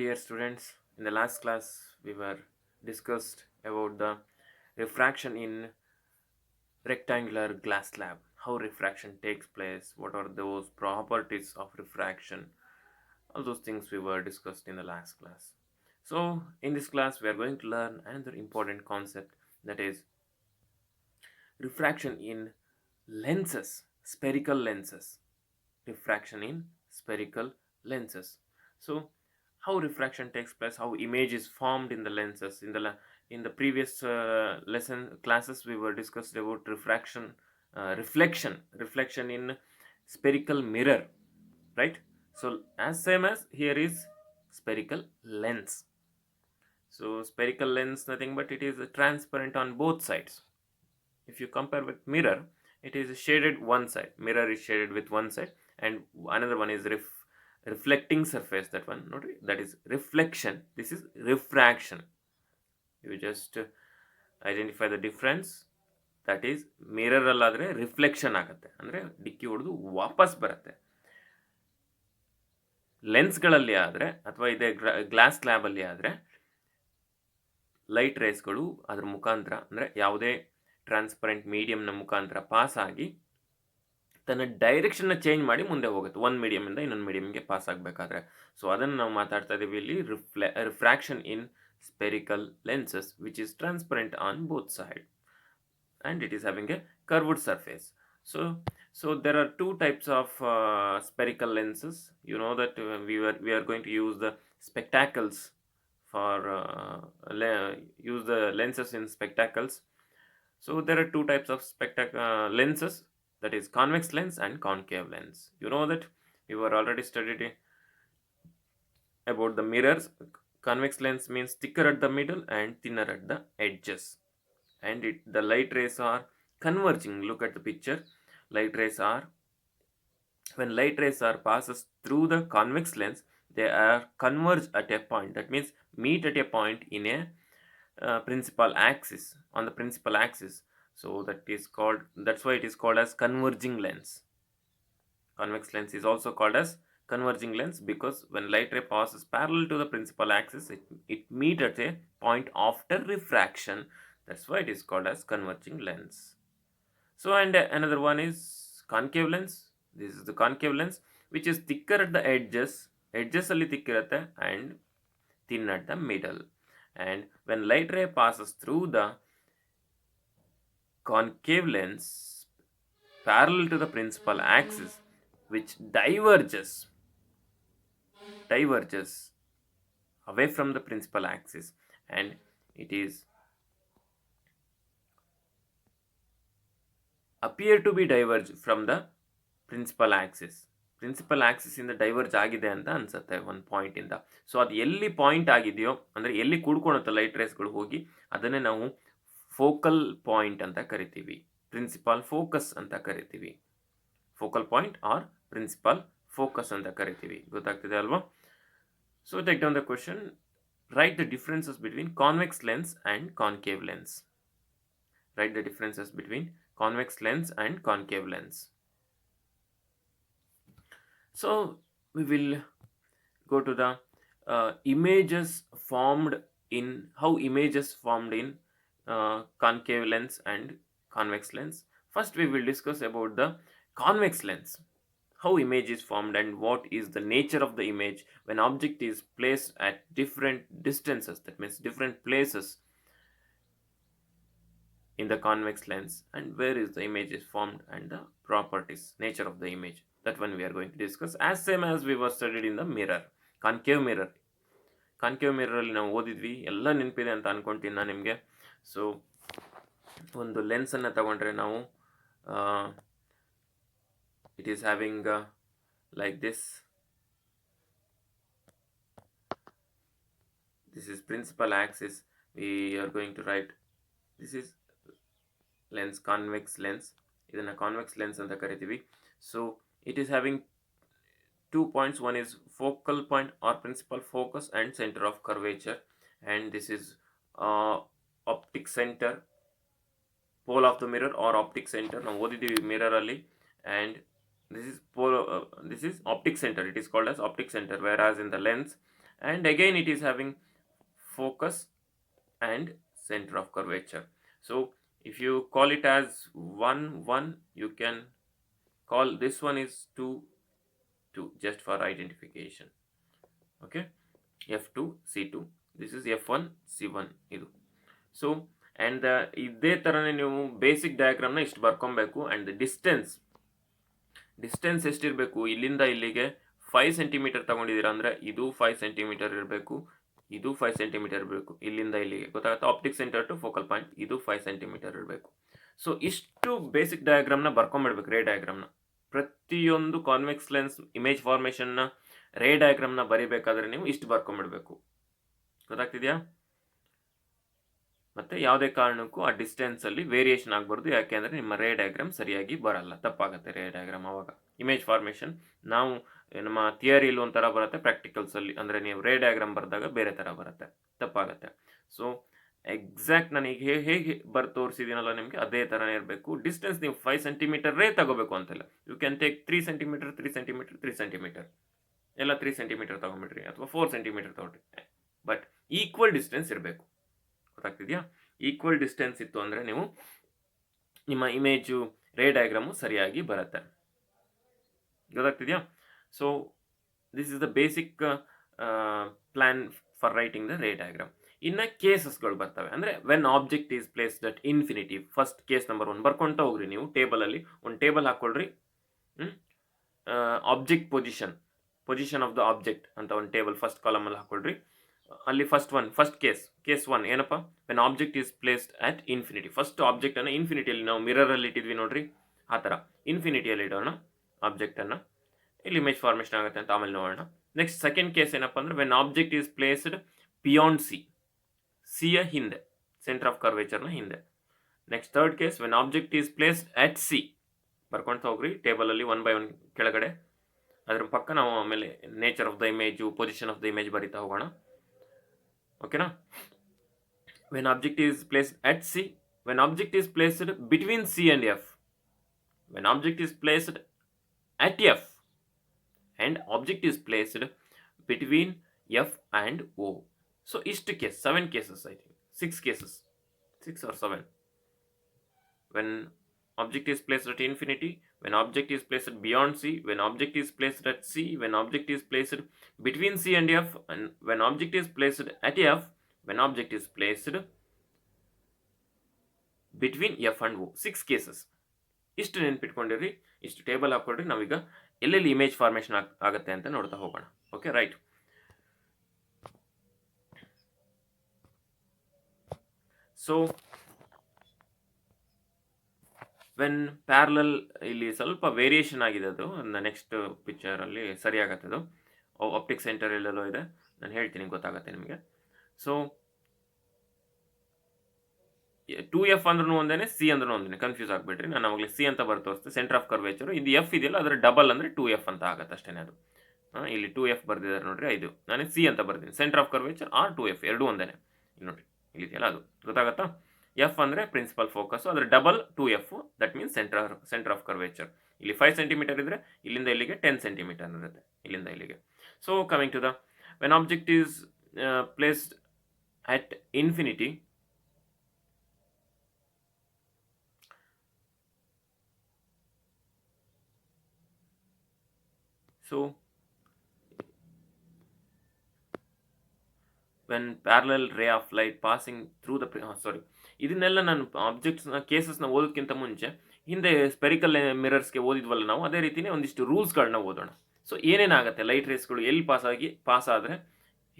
dear students, in the last class we were discussed about the refraction in rectangular glass slab, how refraction takes place, what are those properties of refraction, all those things we were discussed in the last class. So in this class we are going to learn another important concept, that is refraction in lenses, spherical lenses. Refraction in spherical lenses. So how refraction takes place, how image is formed in the lenses. In the previous lesson classes we were discussed about reflection in spherical mirror, right? So as same as here is spherical lens. So spherical lens, nothing but it is transparent on both sides. If you compare with mirror, it is shaded one side, mirror is shaded with one side, and another one is reflecting surface, that one not that is reflection, this is refraction. You just identify the difference. That is mirror ಅಲ್ಲಾದರೆ reflection ಆಗುತ್ತೆ, ಅಂದರೆ ಡಿಕ್ಕಿ ಹೊಡೆದು ವಾಪಸ್ ಬರುತ್ತೆ. ಲೆನ್ಸ್ಗಳಲ್ಲಿ ಆದರೆ ಅಥವಾ ಇದೇ ಗ್ಲಾಸ್ ಸ್ಲ್ಯಾಬಲ್ಲಿ ಆದರೆ ಲೈಟ್ ರೇಸ್ಗಳು ಅದ್ರ ಮುಖಾಂತರ, ಅಂದರೆ ಯಾವುದೇ ಟ್ರಾನ್ಸ್ಪರೆಂಟ್ ಮೀಡಿಯಂನ ಮುಖಾಂತರ ಪಾಸ್ ಆಗಿ ತನ್ನ ಡೈರೆಕ್ಷನ್ನ ಚೇಂಜ್ ಮಾಡಿ ಮುಂದೆ ಹೋಗುತ್ತೆ, ಒಂದು ಮೀಡಿಯಮಿಂದ ಇನ್ನೊಂದು ಮೀಡಿಯಮ್ಗೆ ಪಾಸ್ ಆಗಬೇಕಾದ್ರೆ. ಸೊ ಅದನ್ನು ನಾವು ಮಾತಾಡ್ತಾ ಇದ್ದೀವಿ ಇಲ್ಲಿ refraction in spherical lenses, which is transparent on both sides and it is having a curved surface. So there are two types of spherical lenses. You know that we are going to use the spectacles for use the lenses in spectacles. So there are two types of lenses, that is convex lens and concave lens. You know that we were already studied about the mirrors. Convex lens means thicker at the middle and thinner at the edges, and the light rays are converging. Look at the picture. When light rays are passes through the convex lens, they are converge at a point, that means meet at a point in a principal axis, on the principal axis. So that's why it is called as converging lens. Convex lens is also called as converging lens because when light ray passes parallel to the principal axis, it meets at a point after refraction. That's why it is called as converging lens. So and another one is concave lens. This is the concave lens, which is thicker at the edges ಅಲ್ಲಿ thick ಇರುತ್ತೆ and thin at the middle. And when light ray passes through the concave lens parallel to the principal axis, which diverges away from the principal axis, and it is appear to be diverge from the principal axis. Principal ಆಕ್ಸಿಸಿಂದ diverge ಆಗಿದೆ ಅಂತ ಅನ್ಸುತ್ತೆ ಒಂದು ಪಾಯಿಂಟಿಂದ. So ಅದು ಎಲ್ಲಿ point ಆಗಿದೆಯೋ, ಅಂದರೆ ಎಲ್ಲಿ ಕೂಡ್ಕೊಳುತ್ತೆ ಲೈಟ್ ರೇಸ್ಗಳು ಹೋಗಿ, ಅದನ್ನೇ ನಾವು ಫೋಕಲ್ ಪಾಯಿಂಟ್ ಅಂತ ಕರಿತೀವಿ, ಪ್ರಿನ್ಸಿಪಲ್ ಫೋಕಸ್ ಅಂತ ಕರಿತೀವಿ. Focal point or principal focus ಅಂತ ಕರಿತೀವಿ. ಗೊತ್ತಾಗ್ತಿದೆ ಅಲ್ವಾ? So take down the question. Write the differences between convex lens and concave lens. Write the differences between convex lens and concave lens. So we will go to the images formed in concave lens and convex lens. First we will discuss about the convex lens, how image is formed and what is the nature of the image when object is placed at different distances, that means different places in the convex lens, and where is the image is formed and the properties, nature of the image. That one we are going to discuss as same as we were studied in the mirror, concave mirror ಅಲ್ಲಿ ನಾವು ಓದಿದ್ವಿ, ಎಲ್ಲ ನೆನಪಿದೆ ಅಂತ ಅನ್ಕೊಂತೀನಿ ನಾನು ನಿಮಗೆ. So ಒಂದು ಲೆನ್ಸನ್ನು ತಗೊಂಡ್ರೆ ನಾವು it is having like this is principal axis. We are going to write this is lens, convex lens. ಇದನ್ನ convex lens ಅಂತ ಕರಿತೀವಿ. So it is having 2 points. One is focal point or principal focus and center of curvature, and this is optic center, pole of the mirror or optic center. ನಾವು ಓದಿದ್ದೀವಿ mirror ಅಲ್ಲಿ. And this is optic center. It is called as optic center, whereas in the lens and again it is having focus and center of curvature. So if you call it as 1 1, you can call this one is 2 2 just for identification. Okay, f2 c2, this is f1 c1 ಇದು. So and ಇದೇ ಥರನೇ ನೀವು basic ಡಯಾಗ್ರಾಮ್ನ ಇಷ್ಟು ಬರ್ಕೊಬೇಕು. And distance ಎಷ್ಟಿರಬೇಕು, ಇಲ್ಲಿಂದ ಇಲ್ಲಿಗೆ 5 centimetre ತಗೊಂಡಿದ್ದೀರಾ ಅಂದರೆ ಇದು 5 ಸೆಂಟಿಮೀಟರ್ ಇರಬೇಕು, ಇದು 5 ಸೆಂಟಿಮೀಟರ್ ಇರಬೇಕು, ಇಲ್ಲಿಂದ ಇಲ್ಲಿಗೆ ಗೊತ್ತಾಗುತ್ತೆ. Optic centre to focal point ಇದು 5 ಸೆಂಟಿಮೀಟರ್ ಇರಬೇಕು. ಸೊ ಇಷ್ಟು ಬೇಸಿಕ್ ಡಯಾಗ್ರಾಮ್ನ ಬರ್ಕೊಂಬಿಡ್ಬೇಕು. ರೇ ಡಯಾಗ್ರಾಮ್ನ ಪ್ರತಿಯೊಂದು ಕಾನ್ವೆಕ್ಸ್ ಲೆನ್ಸ್ ಇಮೇಜ್ ಫಾರ್ಮೇಷನ್ನ ರೇ ಡಯಾಗ್ರಾಮ್ನ ಬರಿಬೇಕಾದ್ರೆ ನೀವು ಇಷ್ಟು ಬರ್ಕೊಂಬಿಡ್ಬೇಕು. ಗೊತ್ತಾಗ್ತಿದೆಯಾ? ಮತ್ತು ಯಾವುದೇ ಕಾರಣಕ್ಕೂ ಆ ಡಿಸ್ಟೆನ್ಸಲ್ಲಿ ವೇರಿಯೇಷನ್ ಆಗಬಾರ್ದು. ಯಾಕೆಂದರೆ ನಿಮ್ಮ ರೇ ಡಯಾಗ್ರಾಮ್ ಸರಿಯಾಗಿ ಬರಲ್ಲ, ತಪ್ಪಾಗುತ್ತೆ ರೇ ಡಯಾಗ್ರಾಮ್. ಆವಾಗ ಇಮೇಜ್ ಫಾರ್ಮೇಷನ್ ನಾವು ನಮ್ಮ ಥಿಯರಿಲಿ ಒಂಥರ ಬರುತ್ತೆ, ಪ್ರಾಕ್ಟಿಕಲ್ಸಲ್ಲಿ ಅಂದರೆ ನೀವು ರೇ ಡಯಾಗ್ರಾಮ್ ಬರೆದಾಗ ಬೇರೆ ಥರ ಬರುತ್ತೆ, ತಪ್ಪಾಗುತ್ತೆ. ಸೊ ಎಕ್ಸಾಕ್ಟ್ ನಾನೀಗ ಹೇಗೆ ತೋರಿಸಿದ್ದೀನಲ್ಲ ನಿಮಗೆ ಅದೇ ಥರನೇ ಇರಬೇಕು. ಡಿಸ್ಟೆನ್ಸ್ ನೀವು 5 ಸೆಂಟಿಮೀಟರೇ ತಗೋಬೇಕು ಅಂತಿಲ್ಲ. You can take 3 centimetre 3 centimetre 3 centimetre ಎಲ್ಲ 3 ಸೆಂಟಿಮೀಟರ್ ತೊಗೊಂಬಿಡ್ರಿ, ಅಥವಾ 4 ಸೆಂಟಿಮೀಟರ್ ತೊಗೊಳ್ರಿ. ಬಟ್ ಈಕ್ವಲ್ ಡಿಸ್ಟೆನ್ಸ್ ಇರಬೇಕು. ಗೊತ್ತಾಗ್ತಿದೆಯಾ? ಈಕ್ವಲ್ ಡಿಸ್ಟೆನ್ಸ್ ಇತ್ತು ಅಂದರೆ ನೀವು ನಿಮ್ಮ ಇಮೇಜು ರೇ ಡಯಾಗ್ರಾಮು ಸರಿಯಾಗಿ ಬರುತ್ತೆ. ಗೊತ್ತಾಗ್ತಿದೆಯಾ? So this is the basic plan for writing the ray diagram. ಇನ್ನು ಕೇಸಸ್ಗಳು ಬರ್ತವೆ. ಅಂದರೆ when object is placed at infinity, first case number 1 ಬರ್ಕೊಳ್ತಾ ಹೋಗ್ರಿ. ನೀವು ಟೇಬಲಲ್ಲಿ ಒಂದು ಟೇಬಲ್ ಹಾಕ್ಕೊಳ್ರಿ. Object position of the object ಅಂತ ಒಂದು ಟೇಬಲ್ ಫಸ್ಟ್ ಕಾಲಮಲ್ಲಿ ಹಾಕ್ಕೊಳ್ರಿ. ಅಲ್ಲಿ ಫಸ್ಟ್ ಕೇಸ್ 1 ಏನಪ್ಪ, when object is placed at infinity. First ಆಬ್ಜೆಕ್ಟನ್ನು ಇನ್ಫಿನಿಟಿಯಲ್ಲಿ ನಾವು ಮಿರರಲ್ಲಿ ಇಟ್ಟಿದ್ವಿ ನೋಡ್ರಿ, ಆ ಥರ ಇನ್ಫಿನಿಟಿಯಲ್ಲಿ ಇಡೋಣ ಆಬ್ಜೆಕ್ಟನ್ನು. ಇಲ್ಲಿ ಇಮೇಜ್ ಫಾರ್ಮೇಷನ್ ಆಗುತ್ತೆ ಅಂತ ಆಮೇಲೆ ನೋಡೋಣ. ನೆಕ್ಸ್ಟ್ ಸೆಕೆಂಡ್ ಕೇಸ್ ಏನಪ್ಪ ಅಂದರೆ when object is placed beyond ಸಿಯ ಹಿಂದೆ, ಸೆಂಟರ್ ಆಫ್ ಕರ್ವೇಚರ್ನ ಹಿಂದೆ. Next third case when object is placed at C. ಬರ್ಕೊಳ್ತಾ ಹೋಗ್ರಿ ಟೇಬಲಲ್ಲಿ 1 by 1 ಕೆಳಗಡೆ. ಅದ್ರ ಪಕ್ಕ ನಾವು ಆಮೇಲೆ nature of the image, position of the image ಬರಿತಾ ಹೋಗೋಣ. ಓಕೆನಾ? When object is placed at C, when object is placed between C and F, when object is placed at F, and object is placed between F and O. So ಇಷ್ಟು case, 7 cases I think, 6 cases, 6 or 7. When object is placed at infinity, when object is placed beyond C, when object is placed at C, when object is placed between C and F, and when object is placed at F, when object is placed between F and O. 6 cases. ಇಷ್ಟು ನೆನ್ಪಿಟ್ಕೊಂಡಿರಿ, ಇಷ್ಟು table ಹಾಕ್ಕೊಳ್ರಿ. ನಾವೀಗ ಎಲ್ಲೆಲ್ಲಿ image formation ಆಗುತ್ತೆ ಅಂತ ನೋಡ್ತಾ ಹೋಗೋಣ. Okay, right. So when parallel, ಇಲ್ಲಿ ಸ್ವಲ್ಪ ವೇರಿಯೇಷನ್ ಆಗಿದೆ, ಅದು ನೆಕ್ಸ್ಟ್ ಪಿಕ್ಚರಲ್ಲಿ ಸರಿಯಾಗತ್ತೆ. ಅದು ಆಪ್ಟಿಕ್ ಸೆಂಟರ್ ಎಲ್ಲೆಲ್ಲೋ ಇದೆ, ನಾನು ಹೇಳ್ತೀನಿ, ಗೊತ್ತಾಗತ್ತೆ ನಿಮಗೆ. ಸೊ 2F ಅಂದ್ರೂ ಒಂದೇ, ಸಿ ಅಂದ್ರೂ ಒಂದೇ, ಕನ್ಫ್ಯೂಸ್ ಆಗಿಬಿಟ್ರಿ. ನಾನು ಅವಾಗಲೇ ಸಿ ಅಂತ ತೋರಿಸ್ತೆ, ಸೆಂಟರ್ ಆಫ್ ಕರ್ವೇಚರು. ಇದು ಎಫ್ ಇದೆಯಲ್ಲ, ಅದರ ಡಬಲ್ ಅಂದರೆ 2F ಅಂತ ಆಗುತ್ತೆ ಅಷ್ಟೇ. ಅದು ಇಲ್ಲಿ 2F ಬರ್ದಿದ್ದಾರೆ ನೋಡ್ರಿ, ಇದು ನಾನು ಸಿ ಅಂತ ಬರ್ತೀನಿ. Centre of curvature R 2F ಎರಡೂ ಒಂದೇ. ಇಲ್ಲಿ ನೋಡ್ರಿ, ಇಲ್ಲಿದೆಯಲ್ಲ, ಅದು ಗೊತ್ತಾಗತ್ತಾ? ಎಫ್ ಅಂದರೆ ಪ್ರಿನ್ಸಿಪಲ್ ಫೋಕಸ್, ಅದರ double 2F, that means centre of curvature. ಇಲ್ಲಿ 5 ಸೆಂಟಿಮೀಟರ್ ಇದ್ದರೆ ಇಲ್ಲಿಂದ ಇಲ್ಲಿಗೆ 10 ಸೆಂಟಿಮೀಟರ್ ಇರುತ್ತೆ, ಇಲ್ಲಿಂದ ಇಲ್ಲಿಗೆ. So coming to the when object is placed at infinity, so when parallel ray of light passing through the ಇದನ್ನೆಲ್ಲ ನಾನು ಆಬ್ಜೆಕ್ಟ್ಸ್ನ ಕೇಸಸ್ನ ಓದೋದಕ್ಕಿಂತ ಮುಂಚೆ ಹಿಂದೆ ಸ್ಪೆರಿಕಲ್ ಮಿರರ್ಸ್ಗೆ ಓದಿದ್ವಲ್ಲ ನಾವು, ಅದೇ ರೀತಿಯೇ ಒಂದಿಷ್ಟು ರೂಲ್ಸ್ಗಳನ್ನ ಓದೋಣ. ಸೊ ಏನೇನಾಗುತ್ತೆ, ಲೈಟ್ ರೇಸ್ಗಳು ಎಲ್ಲಿ ಪಾಸಾದರೆ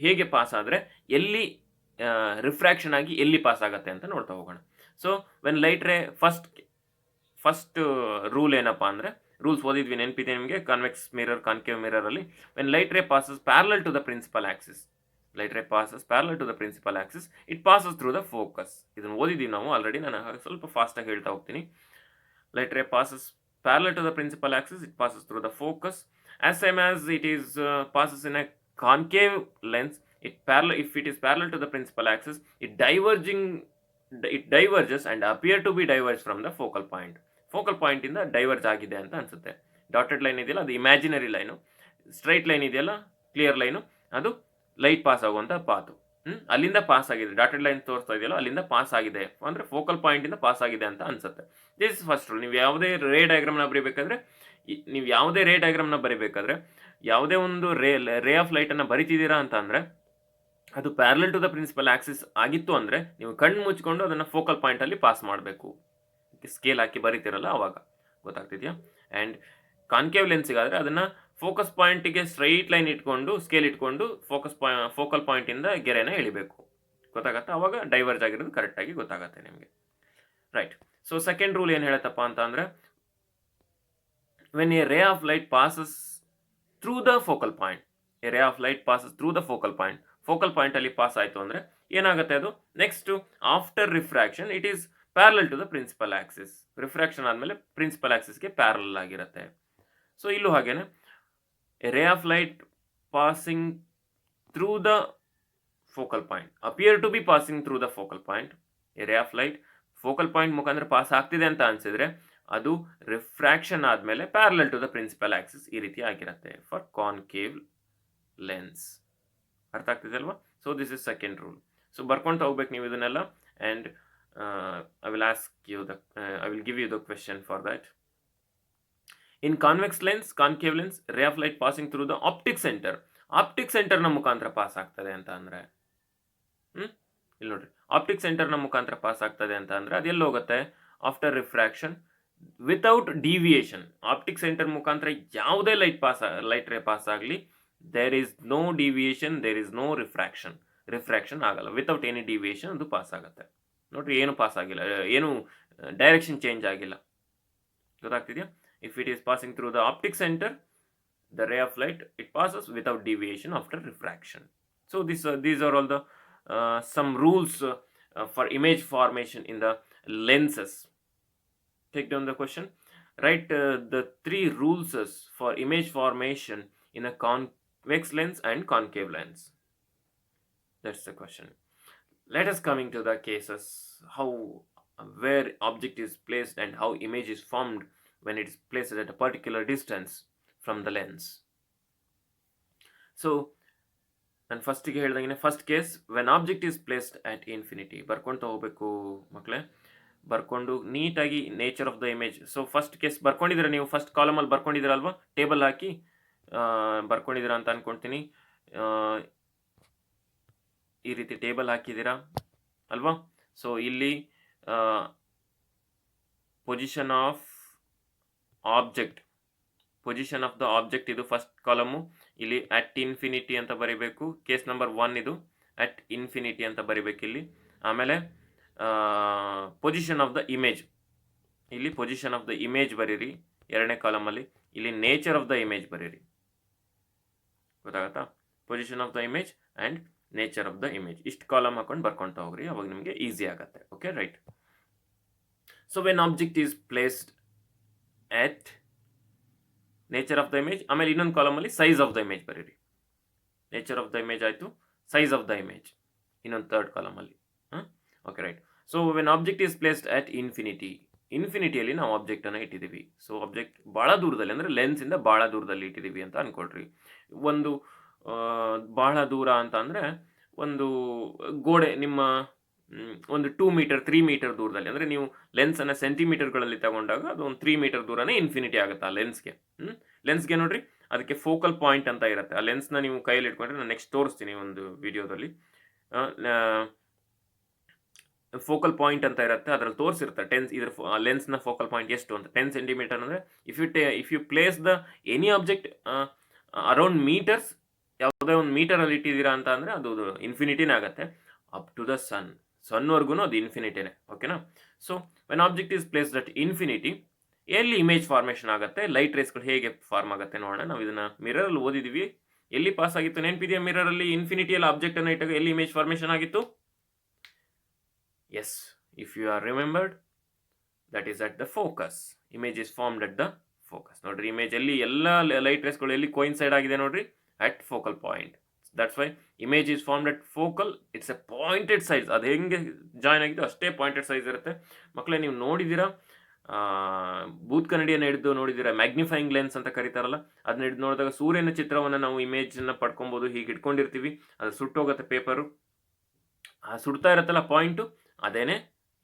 ಹೇಗೆ ಪಾಸಾದರೆ, ಎಲ್ಲಿ ರಿಫ್ರಾಕ್ಷನ್ ಆಗಿ ಎಲ್ಲಿ ಪಾಸ್ ಆಗುತ್ತೆ ಅಂತ ನೋಡ್ತಾ ಹೋಗೋಣ. So when light ray first rule ಏನಪ್ಪ ಅಂದರೆ, ರೂಲ್ಸ್ ಓದಿದ್ವಿ, ನೆನಪಿದೆ ನಿಮಗೆ, ಕಾನ್ವೆಕ್ಸ್ ಮಿರರ್, ಕಾನ್ಕೇವ್ ಮಿರರಲ್ಲಿ. When light ray passes parallel to the principal axis, light ray passes parallel to the principal axis, it passes through the focus. ಇದನ್ನು ಓದಿದ್ದೀವಿ ನಾವು already, ನಾನು ಸ್ವಲ್ಪ ಫಾಸ್ಟಾಗಿ ಹೇಳ್ತಾ ಹೋಗ್ತೀನಿ. light ray passes parallel to the principal axis, it passes through the focus. As same as it is passes in a concave lens, if it is parallel to the principal axis, it diverges and appear to be diverged from the focal point. Focal point ಇಂದ diverge ಆಗಿದೆ ಅಂತ ಅನ್ಸುತ್ತೆ. Dotted line ಇದೆಯಲ್ಲ, ಅದು imaginary line. Straight line ಇದೆಯಲ್ಲ, clear line, ಅದು light pass ಆಗುವಂಥ ಪಾತು. ಅಲ್ಲಿಂದ ಪಾಸ್ ಆಗಿದೆ, ಡಾಟೆಡ್ ಲೈನ್ ತೋರಿಸ್ತಾ ಇದೆಯಲ್ಲ, ಅಲ್ಲಿಂದ ಪಾಸ್ ಆಗಿದೆ ಅಂದರೆ ಫೋಕಲ್ ಪಾಯಿಂಟಿಂದ ಪಾಸ್ ಆಗಿದೆ ಅಂತ ಅನ್ಸುತ್ತೆ. This is first rule. ನೀವು ಯಾವುದೇ ರೇ ಡಯಾಗ್ರಾಮ್ನ ಬರೀಬೇಕಾದ್ರೆ ಯಾವುದೇ ಒಂದು ರೇ ಆಫ್ ಲೈಟನ್ನು ಬರಿತಿದ್ದೀರಾ ಅಂತ ಅಂದರೆ ಅದು parallel to the principal axis ಆಗಿತ್ತು ಅಂದರೆ ನೀವು ಕಣ್ಣು ಮುಚ್ಕೊಂಡು ಅದನ್ನು ಫೋಕಲ್ ಪಾಯಿಂಟಲ್ಲಿ ಪಾಸ್ ಮಾಡಬೇಕು. ಸ್ಕೇಲ್ ಹಾಕಿ ಬರಿತಿರಲ್ಲ ಅವಾಗ, ಗೊತ್ತಾಗ್ತಿದೆಯಾ? ಆ್ಯಂಡ್ ಕಾನ್ಕೇವ್ ಲೆನ್ಸಿಗಾದರೆ ಅದನ್ನು ಫೋಕಸ್ ಪಾಯಿಂಟಿಗೆ ಸ್ಟ್ರೈಟ್ ಲೈನ್ ಇಟ್ಕೊಂಡು ಸ್ಕೇಲ್ ಇಟ್ಕೊಂಡು ಫೋಕಲ್ ಪಾಯಿಂಟಿಂದ ಗೆರೆನ ಎಳಿಬೇಕು. ಗೊತ್ತಾಗತ್ತಾ? ಅವಾಗ ಡೈವರ್ಜ್ ಆಗಿರೋದು ಕರೆಕ್ಟಾಗಿ ಗೊತ್ತಾಗತ್ತೆ ನಿಮಗೆ. ರೈಟ್. ಸೊ ಸೆಕೆಂಡ್ ರೂಲ್ ಏನು ಹೇಳುತ್ತಪ್ಪ ಅಂತ ಅಂದರೆ, when a ray of light passes through the focal point, focal ಪಾಯಿಂಟಲ್ಲಿ ಪಾಸ್ ಆಯಿತು ಅಂದರೆ ಏನಾಗುತ್ತೆ ಅದು? Next after refraction it is parallel to the principal axis. Refraction ಆದಮೇಲೆ ಪ್ರಿನ್ಸಿಪಲ್ ಆಕ್ಸಿಸ್ಗೆ ಪ್ಯಾರಲಲ್ ಆಗಿರುತ್ತೆ. ಸೊ ಇಲ್ಲೂ ಹಾಗೇನೆ, a ray of light passing through the focal point appear to be passing through the focal point. A ray of light focal point ಮುಖಾಂತರ pass ಆಗ್ತಿದೆ ಅಂತ ಅನಿಸಿದ್ರೆ ಅದು ರಿಫ್ರಾಕ್ಷನ್ ಆದಮೇಲೆ parallel to the principal axis ಈ ರೀತಿ ಆಗಿರುತ್ತೆ ಫಾರ್ ಕಾನ್ಕೇವ್ ಲೆನ್ಸ್. ಅರ್ಥ ಆಗ್ತಿದೆ ಅಲ್ವಾ? So this is second rule. So ಬರ್ಕೊಂತ ಹೋಗ್ಬೇಕು ನೀವು ಇದನ್ನೆಲ್ಲ. And I will give you the question for that. In convex lens, concave lens, ray of light passing through the optic center ನ ಮುಖಾಂತರ pass ಆಗ್ತದೆ ಅಂತ ಅಂದರೆ, ಇಲ್ಲಿ ನೋಡ್ರಿ, ಆಪ್ಟಿಕ್ ಸೆಂಟರ್ ನ ಮುಖಾಂತರ ಪಾಸ್ ಆಗ್ತದೆ ಅಂತ ಅಂದರೆ ಅದು ಎಲ್ಲಿ ಹೋಗುತ್ತೆ? After refraction without deviation. Optic centre ಮುಖಾಂತರ ಯಾವುದೇ ಲೈಟ್ ರೇ ಪಾಸ್ ಆಗಲಿ, there is no deviation, there is no refraction ಆಗಲ್ಲ. ವಿತೌಟ್ ಎನಿ ಡಿವಿಯೇಷನ್ ಅದು ಪಾಸ್ ಆಗುತ್ತೆ. ನೋಡ್ರಿ, ಏನು ಪಾಸ್ ಆಗಿಲ್ಲ, ಏನು ಡೈರೆಕ್ಷನ್ ಚೇಂಜ್ ಆಗಿಲ್ಲ. ಗೊತ್ತಾಗ್ತಿದೆಯಾ? If it is passing through the optic centre, the ray of light it passes without deviation after refraction. So these are all the some rules for image formation in the lenses. Take down the question. Write the 3 rules for image formation in a convex lens and concave lens. That's the question. Let us coming to the cases, where object is placed and how image is formed when it is placed at a particular distance from the lens. So, ನಾನು ಫಸ್ಟಿಗೆ ಹೇಳ್ದಂಗೆ, first case, when object is placed at infinity. ಬರ್ಕೊಳ್ತಾ ಹೋಗ್ಬೇಕು ಮಕ್ಕಳೇ, ಬರ್ಕೊಂಡು ನೀಟಾಗಿ nature of the image. So first case ಬರ್ಕೊಂಡಿದ್ದೀರಾ ನೀವು, ಫಸ್ಟ್ ಕಾಲಮಲ್ಲಿ ಬರ್ಕೊಂಡಿದ್ದೀರಲ್ವಾ, ಟೇಬಲ್ ಹಾಕಿ ಬರ್ಕೊಂಡಿದ್ದೀರಾ ಅಂತ ಅಂದ್ಕೊಳ್ತೀನಿ. ಈ ರೀತಿ ಟೇಬಲ್ ಹಾಕಿದ್ದೀರಾ ಅಲ್ವಾ? ಸೊ ಇಲ್ಲಿ ಪೊಸಿಷನ್ ಆಫ್ ದ ಆಬ್ಜೆಕ್ಟ್ ಇದು ಫಸ್ಟ್ ಕಾಲಮು. ಇಲ್ಲಿ ಅಟ್ ಇನ್ಫಿನಿಟಿ ಅಂತ ಬರೀಬೇಕು. ಕೇಸ್ ನಂಬರ್ 1 ಇದು ಅಟ್ ಇನ್ಫಿನಿಟಿ ಅಂತ ಬರೀಬೇಕು ಇಲ್ಲಿ. ಆಮೇಲೆ ಪೊಸಿಷನ್ ಆಫ್ ದ ಇಮೇಜ್, ಇಲ್ಲಿ ಪೊಸಿಷನ್ ಆಫ್ ದ ಇಮೇಜ್ ಬರೀರಿ ಎರಡನೇ ಕಾಲಮಲ್ಲಿ. ಇಲ್ಲಿ ನೇಚರ್ ಆಫ್ ದ ಇಮೇಜ್ ಬರೀರಿ. ಗೊತ್ತಾಗತ್ತಾ? Position of the image and nature of the image, ಇಷ್ಟು ಕಾಲಮ್ ಹಾಕೊಂಡು ಬರ್ಕೊಳ್ತಾ ಹೋಗ್ರಿ, ಅವಾಗ ನಿಮಗೆ ಈಸಿ ಆಗುತ್ತೆ. Okay, right. So when object is placed at nature of the image, ಆಮೇಲೆ ಇನ್ನೊಂದು ಕಾಲಮಲ್ಲಿ ಸೈಜ್ ಆಫ್ ದ ಇಮೇಜ್ ಬರೀರಿ. ನೇಚರ್ ಆಫ್ ದ ಇಮೇಜ್ ಆಯಿತು, ಸೈಜ್ ಆಫ್ ದ ಇಮೇಜ್ ಇನ್ನೊಂದು ಥರ್ಡ್ ಕಾಲಮಲ್ಲಿ. Okay, right. So when object is placed at ಇನ್ಫಿನಿಟಿಯಲ್ಲಿ ನಾವು ಆಬ್ಜೆಕ್ಟನ್ನು ಇಟ್ಟಿದ್ದೀವಿ. ಸೊ ಆಬ್ಜೆಕ್ಟ್ ಭಾಳ ದೂರದಲ್ಲಿ, ಅಂದರೆ ಲೆನ್ಸಿಂದ ಭಾಳ ದೂರದಲ್ಲಿ ಇಟ್ಟಿದ್ದೀವಿ ಅಂತ ಅಂದ್ಕೊಳ್ರಿ. ಒಂದು ಬಹಳ ದೂರ ಅಂತ ಅಂದರೆ ಒಂದು ಗೋಡೆ ನಿಮ್ಮ ಒಂದು 2 ಮೀಟರ್ 3 ಮೀಟರ್ ದೂರದಲ್ಲಿ, ಅಂದರೆ ನೀವು ಲೆನ್ಸನ್ನು ಸೆಂಟಿಮೀಟರ್ಗಳಲ್ಲಿ ತಗೊಂಡಾಗ ಅದು ಒಂದು 3 ಮೀಟರ್ ದೂರನೇ ಇನ್ಫಿನಿಟಿ ಆಗುತ್ತೆ ಆ ಲೆನ್ಸ್ಗೆ. ನೋಡ್ರಿ, ಅದಕ್ಕೆ ಫೋಕಲ್ ಪಾಯಿಂಟ್ ಅಂತ ಇರುತ್ತೆ. ಆ ಲೆನ್ಸ್ನ ನೀವು ಕೈಯಲ್ಲಿ ಇಟ್ಕೊಂಡ್ರೆ, ನಾನು ನೆಕ್ಸ್ಟ್ ತೋರಿಸ್ತೀನಿ ಒಂದು ವಿಡಿಯೋದಲ್ಲಿ. ಫೋಕಲ್ ಪಾಯಿಂಟ್ ಅಂತ ಇರುತ್ತೆ, ಅದರಲ್ಲಿ ತೋರಿಸಿರುತ್ತೆ ಇದ್ರ ಲೆನ್ಸ್ನ ಫೋಕಲ್ ಪಾಯಿಂಟ್ ಎಷ್ಟು ಅಂತ. 10 ಸೆಂಟಿಮೀಟರ್ ಅಂದರೆ if you place the any object around metres, ಯಾವುದೇ ಒಂದು ಮೀಟರಲ್ಲಿ ಇಟ್ಟಿದ್ದೀರಾ ಅಂತ ಅಂದರೆ ಅದು ಇನ್ಫಿನಿಟಿನೇ ಆಗುತ್ತೆ. ಅಪ್ ಟು ದ ಸನ್ವರೆಗೂ ಅದು ಇನ್ಫಿನಿಟಿನೇ. ಓಕೆನಾ? So when object is placed at infinity, ಎಲ್ಲಿ ಇಮೇಜ್ ಫಾರ್ಮೇಷನ್ ಆಗುತ್ತೆ, ಲೈಟ್ ರೇಸ್ಗಳು ಹೇಗೆ ಫಾರ್ಮ್ ಆಗುತ್ತೆ ನೋಡೋಣ. ನಾವು ಇದನ್ನು ಮಿರರಲ್ಲಿ ಓದಿದ್ದೀವಿ. ಎಲ್ಲಿ ಪಾಸ್ ಆಗಿತ್ತು ನೆನಪಿದೆಯಾ? ಮಿರರಲ್ಲಿ ಇನ್ಫಿನಿಟಿಯಲ್ಲಿ ಆಬ್ಜೆಕ್ಟನ್ನು ಇಟ್ಟಾಗ ಎಲ್ಲಿ ಇಮೇಜ್ ಫಾರ್ಮೇಷನ್ ಆಗಿತ್ತು? Yes, if you are remembered, that is at the focus. Image is formed at the focus. ನೋಡ್ರಿ, ಇಮೇಜ್ ಎಲ್ಲಿ ಎಲ್ಲ ಲೈಟ್ ರೇಸ್ಗಳು ಎಲ್ಲಿ ಕೋಯಿನ್ಸೈಡ್ ಆಗಿದೆ ನೋಡ್ರಿ, at focal point. That's why image is formed at focal. It's a pointed size. ಅದು ಹೆಂಗೆ join ಆಗಿದ್ದು ಅಷ್ಟೇ ಪಾಯಿಂಟೆಡ್ ಸೈಜ್ ಇರುತ್ತೆ. ಮಕ್ಕಳೇ, ನೀವು ನೋಡಿದ್ದೀರಾ ಬೂತ್ ಕನ್ನಡಿಯನ್ನು ಹಿಡಿದು ನೋಡಿದ್ದೀರಾ, ಮ್ಯಾಗ್ನಿಫೈಯಿಂಗ್ ಲೆನ್ಸ್ ಅಂತ ಕರೀತಾರಲ್ಲ, ಅದನ್ನ ಹಿಡಿದು ನೋಡಿದಾಗ ಸೂರ್ಯನ ಚಿತ್ರವನ್ನು ನಾವು ಇಮೇಜನ್ನು ಪಡ್ಕೊಬೋದು. ಹೀಗೆ ಇಟ್ಕೊಂಡಿರ್ತೀವಿ, ಅದು ಸುಟ್ಟೋಗುತ್ತೆ ಪೇಪರು. ಆ ಸುಡ್ತಾ ಇರುತ್ತಲ್ಲ ಪಾಯಿಂಟು, ಅದೇನೆ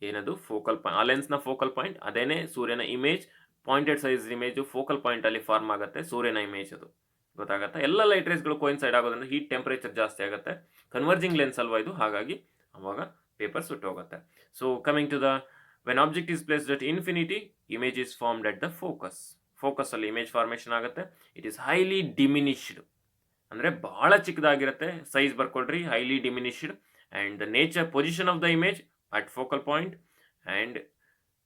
ಏನದು ಫೋಕಲ್ ಪಾಯಿಂಟ್. ಆ ಲೆನ್ಸ್ನ ಫೋಕಲ್ ಪಾಯಿಂಟ್ ಅದೇನೆ ಸೂರ್ಯನ image. Pointed size image focal ಪಾಯಿಂಟಲ್ಲಿ ಫಾರ್ಮ್ ಆಗುತ್ತೆ, ಸೂರ್ಯನ ಇಮೇಜ್ ಅದು. ಗೊತ್ತಾಗುತ್ತೆ? ಎಲ್ಲ ಲೈಟ್ ರೇಸ್ಗಳು ಕೋಯಿನ್ಸೈಡ್ ಆಗೋದ್ರಿಂದ ಹೀಟ್ ಟೆಂಪರೇಚರ್ ಜಾಸ್ತಿ ಆಗುತ್ತೆ. ಕನ್ವರ್ಜಿಂಗ್ ಲೆನ್ಸ್ ಅಲ್ವಾ ಇದು, ಹಾಗಾಗಿ ಅವಾಗ ಪೇಪರ್ ಸುಟ್ಟೋಗುತ್ತೆ. So coming to the when object is placed at infinity, image is formed at the focus. ಫೋಕಸಲ್ಲಿ ಇಮೇಜ್ ಫಾರ್ಮೇಷನ್ ಆಗುತ್ತೆ. ಇಟ್ ಈಸ್ ಹೈಲಿ ಡಿಮಿನಿಷ್ಡ್, ಅಂದರೆ ಬಹಳ ಚಿಕ್ಕದಾಗಿರುತ್ತೆ. ಸೈಜ್ ಬರ್ಕೊಳ್ರಿ, highly diminished. And the nature position of the image at focal point, and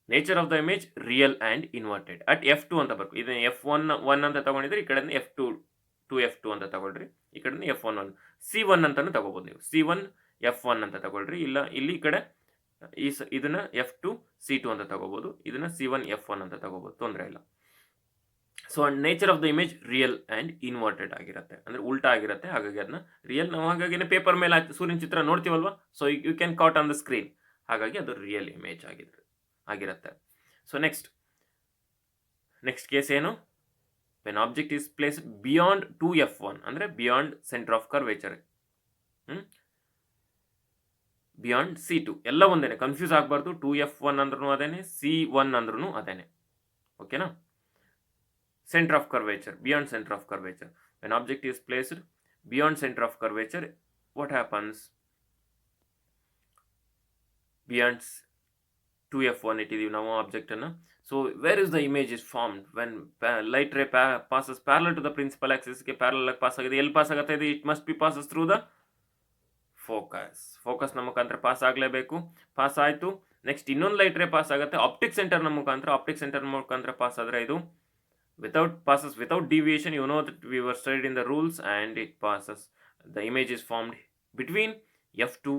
nature of the image real and inverted at F2 ಅಂತ ಬರ್ಕೊ. ಇದನ್ನ F1 ಅಂತ ತಗೊಂಡಿದ್ರೆ, ಈ ಕಡೆಯಿಂದ F2 ಅಂತ ತಗೊಳ್ರಿ, ಈ ಕಡೆಯಿಂದ F1 C1 ಅಂತಾನು ತಗೋಬೋದು ನೀವು. C1 F1 ಅಂತ ತಗೊಳ್ರಿ, ಇಲ್ಲ ಇಲ್ಲಿ ಈ ಕಡೆ ಇದನ್ನ F2 C2 ಅಂತ ತಗೋಬೋದು, ಇದನ್ನ C1 F1 ಅಂತ ತಗೋಬೋದು, ತೊಂದರೆ ಇಲ್ಲ. So nature of the image real and inverted ಆಗಿರುತ್ತೆ, ಅಂದರೆ ಉಲ್ಟಾ ಆಗಿರುತ್ತೆ. ಹಾಗಾಗಿ ಅದನ್ನ ರಿಯಲ್, ನಾವು ಹಾಗಾಗಿ ಪೇಪರ್ ಮೇಲೆ ಸೂರ್ಯನ ಚಿತ್ರ ನೋಡ್ತೀವಲ್ವಾ, so you can caught on the screen, ಹಾಗಾಗಿ ಅದು ರಿಯಲ್ ಇಮೇಜ್ ಆಗಿರುತ್ತೆ. ಸೊ ನೆಕ್ಸ್ಟ್ ಕೇಸ್ ಏನು? When object is place beyond 2F1, ಅಂದರೆ beyond centre of curvature, beyond C2, ಎಲ್ಲ ಒಂದೇನೆ, ಕನ್ಫ್ಯೂಸ್ ಆಗಬಾರ್ದು. 2F1 ಅಂದ್ರೂ ಅದೇನೆ, C1 ಅಂದ್ರೂ ಅದೇನೆ, ಓಕೆನಾ? Center of curvature, beyond center of curvature. When object is placed beyond center of curvature, what happens? Beyond 2F1 ಇಟ್ಟಿದ್ದೀವಿ ನಾವು ಆಬ್ಜೆಕ್ಟ್ ಅನ್ನು. So where is the image is formed when light ray passes parallel to the principal ಆಕ್ಸಿಸ್ಗೆ parallel ಆಗಿ pass ಆಗಿದೆ. ಎಲ್ಲಿ pass ಆಗುತ್ತೆ ಇದು? It must be passes through the ಫೋಕಸ್ನ ಮುಖಾಂತರ ಪಾಸ್ ಆಗಲೇಬೇಕು. ಪಾಸ್ ಆಯಿತು. ನೆಕ್ಸ್ಟ್ ಇನ್ನೊಂದು ಲೈಟ್ ರೇ ಪಾಸ್ ಆಗುತ್ತೆ ಆಪ್ಟಿಕ್ ಸೆಂಟರ್ನ ಮುಖಾಂತರ ಪಾಸ್ ಆದರೆ ಇದು passes without deviation. You know that we were studied in the rules, and it passes. The image is formed between F2